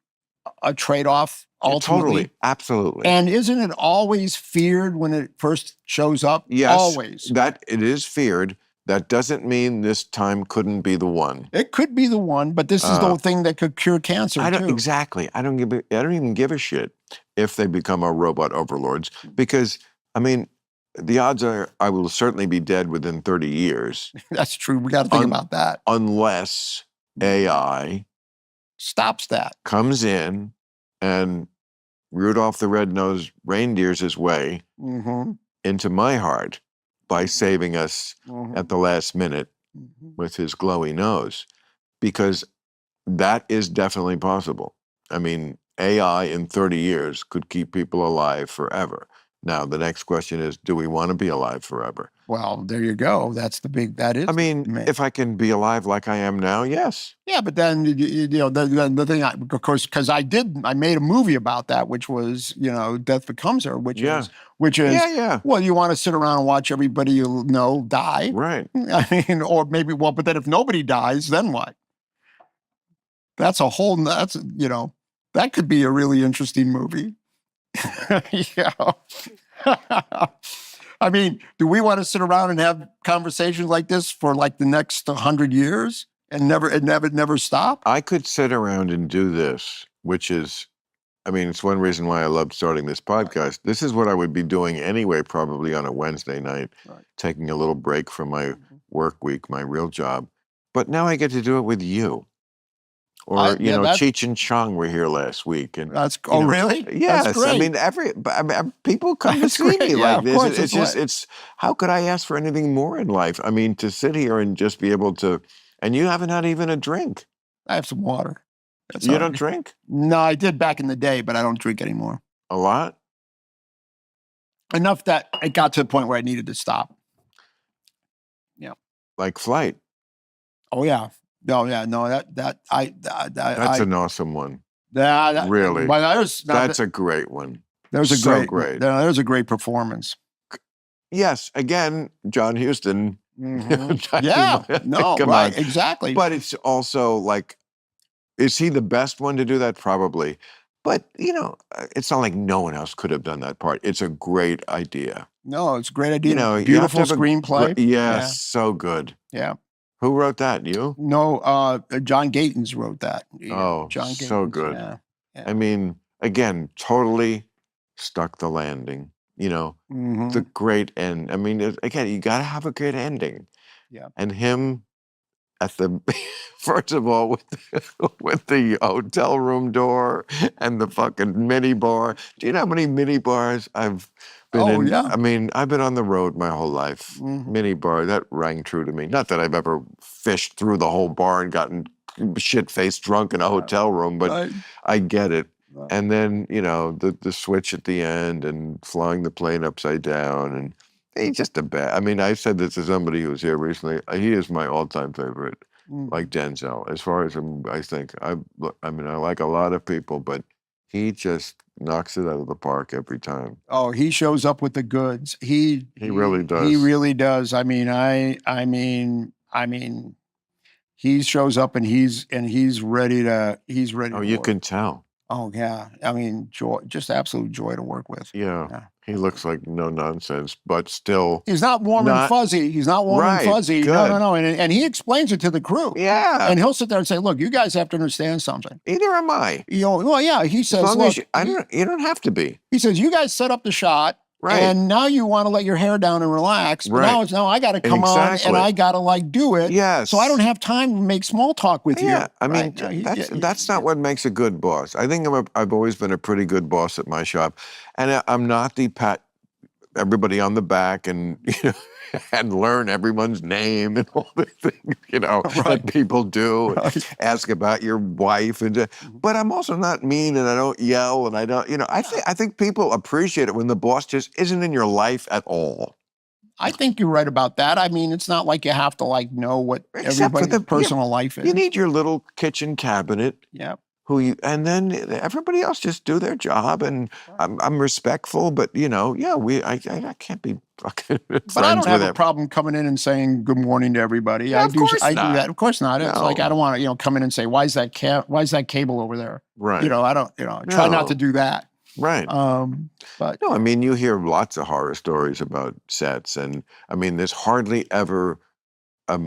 S2: a trade-off ultimately?
S1: Totally, absolutely.
S2: And isn't it always feared when it first shows up?
S1: Yes,
S2: always.
S1: That it is feared. That doesn't mean this time couldn't be the one.
S2: It could be the one, but this is the thing that could cure cancer too.
S1: Exactly. I don't even give a shit if they become our robot overlords, because I mean, the odds are I will certainly be dead within 30 years.
S2: That's true. We got to think about that.
S1: Unless AI
S2: stops that,
S1: comes in and Rudolph the Red-Nosed Reindeer's his way into my heart by saving us at the last minute with his glowy nose, because that is definitely possible. I mean, AI in 30 years could keep people alive forever. Now, the next question is, do we want to be alive forever?
S2: Well, there you go. That is.
S1: I mean, if I can be alive like I am now, yes.
S2: Yeah, but then, the thing, of course, because I made a movie about that, which was, Death Becomes Her, which is, well, you want to sit around and watch everybody you know die.
S1: Right.
S2: I mean, or maybe, but then if nobody dies, then what? That could be a really interesting movie. I mean, do we want to sit around and have conversations like this for like the next 100 years and never stop?
S1: I could sit around and do this, which is, I mean, it's one reason why I loved starting this podcast. Right. This is what I would be doing anyway, probably on a Wednesday night, taking a little break from my work week, my real job. But now I get to do it with you. Or, Cheech and Chong were here last week. And
S2: really?
S1: Yes.
S2: That's great.
S1: I mean, people come to see me like this. It's how could I ask for anything more in life? I mean, to sit here and just be able to And you haven't had even a drink.
S2: I have some water. That's
S1: You
S2: all
S1: don't
S2: right.
S1: drink
S2: No, I did back in the day, but I don't drink anymore.
S1: a lot?
S2: Enough that it got to the point where I needed to stop.
S1: Like Flight.
S2: Oh yeah. No, yeah, no,
S1: That's
S2: I
S1: an awesome one.
S2: that
S1: Really?
S2: but
S1: That's a great one.
S2: there's a
S1: so
S2: great
S1: great.
S2: there's a great performance.
S1: Yes, again, John Huston.
S2: Mhm. Yeah, no,
S1: Come
S2: right,
S1: on.
S2: exactly.
S1: But it's also like, is he the best one to do that? Probably. But, it's not like no one else could have done that part. It's a great idea.
S2: No, it's a great idea.
S1: You have to
S2: Beautiful
S1: have
S2: screenplay.
S1: yes, so good.
S2: Yeah.
S1: Who wrote that? You?
S2: No, John Gatins wrote that.
S1: Oh,
S2: John
S1: so
S2: Gatins,
S1: good.
S2: Yeah. Yeah.
S1: I mean, again, totally stuck the landing.
S2: Mhm.
S1: The great end. I mean, again, you got to have a good ending.
S2: Yeah.
S1: And him at the first of all with the hotel room door and the fucking mini bar. Do you know how many mini bars I've been
S2: Oh,
S1: in?
S2: yeah.
S1: I mean, I've been on the road my whole life.
S2: Mhm.
S1: Mini bar, that rang true to me. Not that I've ever fished through the whole bar and gotten shit-faced drunk in a hotel room, but
S2: Right.
S1: I get it.
S2: Right.
S1: And then, the switch at the end and flying the plane upside down, and he's just a bad. I mean, I said this to somebody who was here recently. He is my all-time favorite,
S2: Mhm.
S1: like Denzel. As far as I think, I mean, I like a lot of people, but he just knocks it out of the park every time.
S2: Oh, he shows up with the goods. He
S1: really does.
S2: He really does. I mean, he shows up and he's ready to
S1: Oh, you
S2: work.
S1: can tell.
S2: Oh yeah. I mean, joy, just absolute joy to work with.
S1: Yeah. He looks like no nonsense, but still.
S2: He's not warm and fuzzy. He's not warm and
S1: Right,
S2: fuzzy.
S1: good.
S2: No. And he explains it to the crew.
S1: Yeah.
S2: And he'll sit there and say, "Look, you guys have to understand something."
S1: Either am I.
S2: Well, yeah. He
S1: As
S2: says,
S1: long
S2: "Look,
S1: as you don't have to be.
S2: he says, you guys set up the shot,
S1: Right.
S2: and now you want to let your hair down and relax. But
S1: Right.
S2: now I got to come on
S1: Exactly.
S2: and I got to do it.
S1: Yes.
S2: So I don't have time to make small talk with you.
S1: Yeah, I mean,
S2: Right?
S1: that's not what makes a good boss. I think I've always been a pretty good boss at my shop, and I'm not the pat everybody on the back and and learn everyone's name and all the things that people do. And ask about your wife but I'm also not mean, and I don't yell, and I don't. I think people appreciate it when the boss just isn't in your life at all.
S2: I think you're right about that. I mean, it's not like you have to know what
S1: Except for
S2: everybody's personal life is.
S1: You need your little kitchen cabinet.
S2: Yeah.
S1: And then everybody else just do their job, and I'm respectful, but I can't be fucking friends
S2: But I don't have
S1: with
S2: a problem coming in and saying good morning to everybody.
S1: Yeah,
S2: I
S1: of
S2: do
S1: course
S2: I do
S1: not.
S2: that. Of course not. It's like
S1: No.
S2: I don't want to come in and say why is that cable over there?
S1: Right.
S2: I don't try not
S1: No.
S2: to do that.
S1: Right.
S2: But
S1: No, I mean, you hear lots of horror stories about sets, and I mean, there's hardly ever a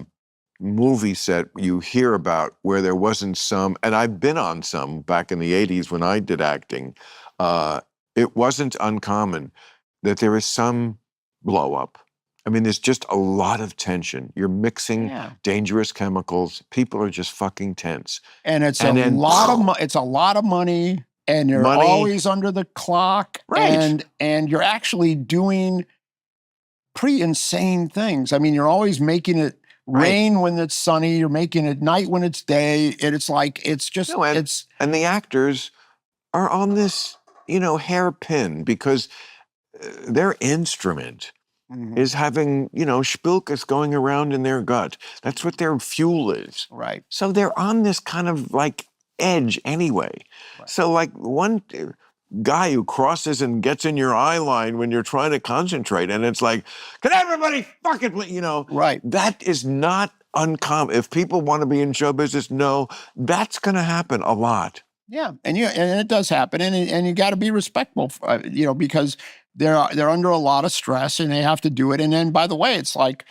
S1: movie set you hear about where there wasn't some, and I've been on some back in the 80s when I did acting. It wasn't uncommon that there is some blow up. I mean, there's just a lot of tension. You're mixing dangerous chemicals. People are just fucking tense.
S2: And it's
S1: And
S2: a
S1: then-
S2: lot of money, and you're
S1: Money.
S2: always under the clock,
S1: Right.
S2: and you're actually doing pretty insane things. I mean, you're always making it rain when it's sunny. You're making it night when it's day. And it's just
S1: No, and the actors are on this, hairpin because their instrument is having, spilkus going around in their gut. That's what their fuel is.
S2: right.
S1: So they're on this kind of edge anyway.
S2: Right.
S1: So one guy who crosses and gets in your eye line when you're trying to concentrate, and it's like, can everybody fucking,
S2: Right.
S1: That is not uncommon. If people want to be in show business, no, that's going to happen a lot.
S2: Yeah, and it does happen, and you got to be respectful, because they're under a lot of stress and they have to do it. And then, by the way, it's like,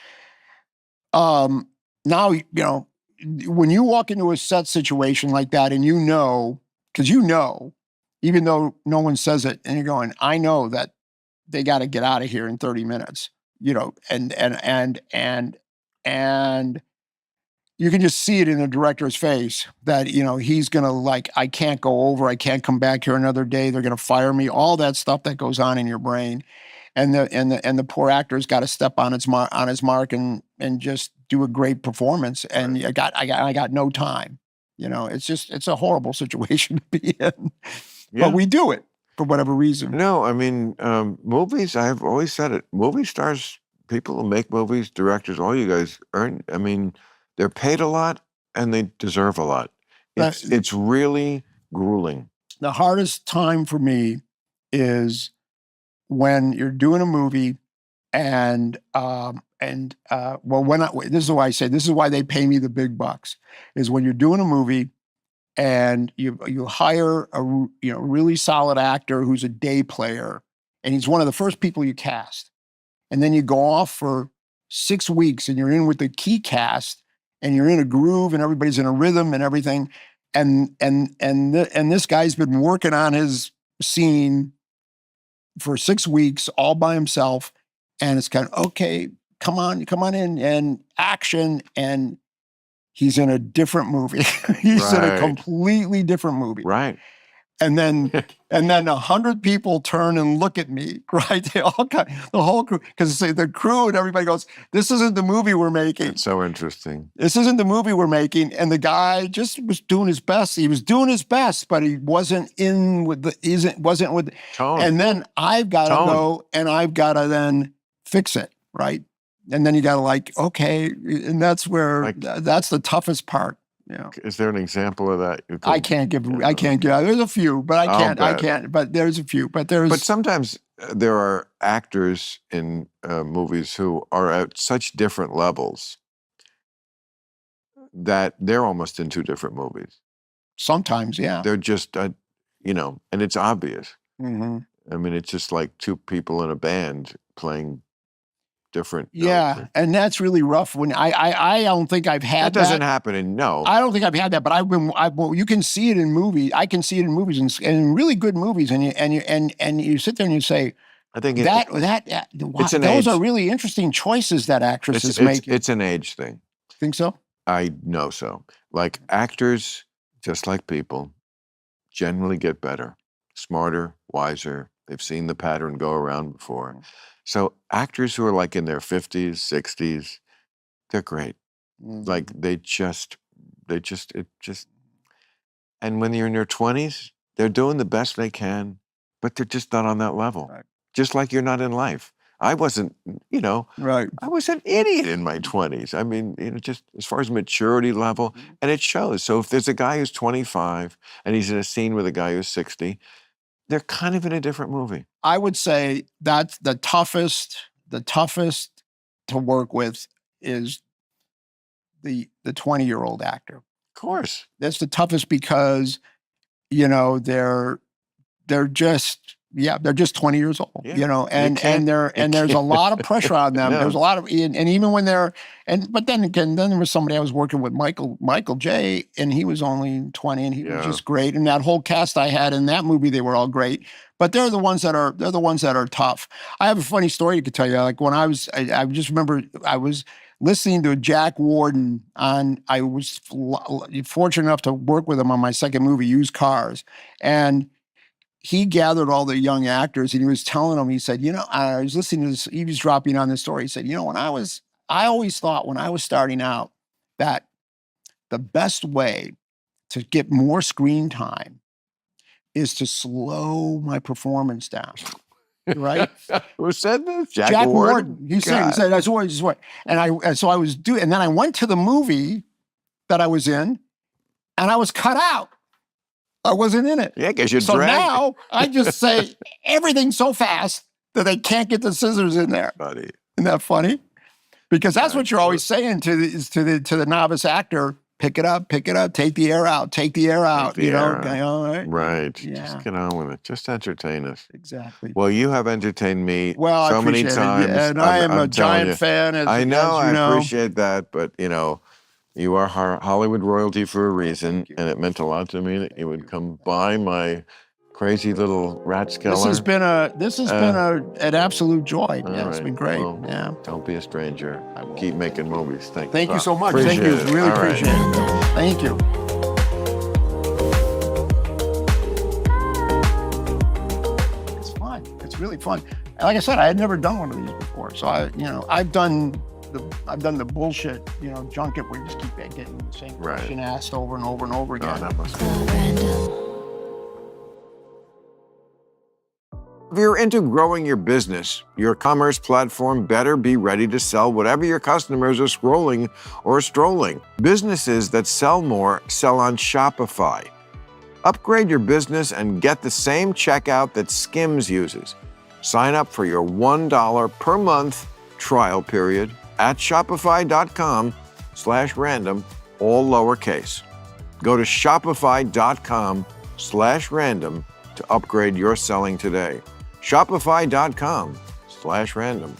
S2: now when you walk into a set situation like that, and because even though no one says it, and you're going, I know that they got to get out of here in 30 minutes, and you can just see it in the director's face that, he's going to I can't go over, I can't come back here another day. They're going to fire me, all that stuff that goes on in your brain. and the poor actor's got to step on his mark and just do a great performance. And I got no time. It's a horrible situation to be in, but we do it for whatever reason.
S1: No, I mean, movies, I've always said it, movie stars, people who make movies, directors, all you guys earn, I mean, they're paid a lot and they deserve a lot. It's really grueling.
S2: The hardest time for me is when you're doing a movie this is why I say, this is why they pay me the big bucks, is when you're doing a movie and you hire a really solid actor who's a day player, and he's one of the first people you cast. And then you go off for 6 weeks and you're in with the key cast and you're in a groove and everybody's in a rhythm and everything. And this guy's been working on his scene for 6 weeks all by himself. And it's kind of, okay, come on in and action. And he's in a different movie. He's in a completely different movie.
S1: Right.
S2: And then 100 people turn and look at me, right? They all the whole crew, because the crew and everybody goes, "This isn't the movie we're making."
S1: It's so interesting.
S2: This isn't the movie we're making. And the guy just was doing his best. He was doing his best, but he wasn't wasn't with
S1: Tone.
S2: And then I've got to go and I've got to then fix it, right? And then you got to okay, and that's where that's the toughest part. Yeah.
S1: Is there an example of that?
S2: I can't give. There's a few, but I can't. But there's a few. But
S1: sometimes there are actors in movies who are at such different levels that they're almost in two different movies.
S2: Sometimes, yeah.
S1: They're just, and it's obvious.
S2: Mm-hmm.
S1: I mean, it's just like two people in a band playing different.
S2: Yeah, and that's really rough. When I don't think I've had that.
S1: Doesn't happen in I
S2: don't think I've had that, but you can see it in movies. I can see it in movies and in really good movies, and you sit there and you say,
S1: I think
S2: those are really interesting choices that actress is making.
S1: It's an age thing.
S2: Think so?
S1: I know so. Like actors, just like people, generally get better, smarter, wiser. They've seen the pattern go around before. So actors who are like in their 50s, 60s, they're great.
S2: Mm-hmm.
S1: Like and when you're in your 20s, they're doing the best they can, but they're just not on that level.
S2: Right.
S1: Just like you're not in life. I wasn't,
S2: right.
S1: I was an idiot in my 20s. I mean, just as far as maturity level, and it shows. So if there's a guy who's 25 and he's in a scene with a guy who's 60, they're kind of in a different movie.
S2: I would say that's the toughest to work with is the 20-year-old actor.
S1: Of course.
S2: That's the toughest because, they're just 20 years old, and there's a lot of pressure on them. There's a lot of, and even when but then again, then there was somebody I was working with, Michael J, and he was only 20 and he was just great. And that whole cast I had in that movie, they were all great, but they're the ones that are tough. I have a funny story to tell you. Like when I just remember I was listening to Jack Warden I was fortunate enough to work with him on my second movie, Used Cars. And he gathered all the young actors and he was telling them, he said, I was listening to this, he was dropping on this story. He said, I always thought when I was starting out that the best way to get more screen time is to slow my performance down. Right?
S1: Who said this?
S2: Jack Warden. He said, that's what. And so I was doing, and then I went to the movie that I was in and I was cut out. I wasn't in it.
S1: Yeah, because you're
S2: so
S1: dragged.
S2: Now I just say everything so fast that they can't get the scissors in there.
S1: Buddy.
S2: Isn't that funny? Because that's what you're always saying to the novice actor. Pick it up, take the air out, all right?
S1: Right.
S2: Yeah.
S1: Just get on with it. Just entertain us.
S2: Exactly.
S1: Well, you have entertained me
S2: I
S1: so many
S2: appreciate
S1: times.
S2: it. And I am a giant fan.
S1: I know, I appreciate that, but you are Hollywood royalty for a reason, and it meant a lot to me that you would come by my crazy little ratskeller.
S2: This has been an absolute joy. Yeah, it's been great.
S1: Well,
S2: yeah.
S1: Don't be a stranger. Keep making movies.
S2: Thank you so much.
S1: Appreciate
S2: Thank you. Really appreciate it. Thank you. It's fun. It's really fun. And like I said, I had never done one of these before. So I've done the bullshit, junket where you just keep getting the same
S1: Right.
S2: question asked over and over and over
S1: Oh,
S2: again.
S1: that must be.
S3: Random.
S1: If you're into growing your business, your commerce platform better be ready to sell whatever your customers are scrolling or strolling. Businesses that sell more sell on Shopify. Upgrade your business and get the same checkout that Skims uses. Sign up for your $1 per month trial period at shopify.com/random, all lowercase. Go to shopify.com/random to upgrade your selling today. Shopify.com/random.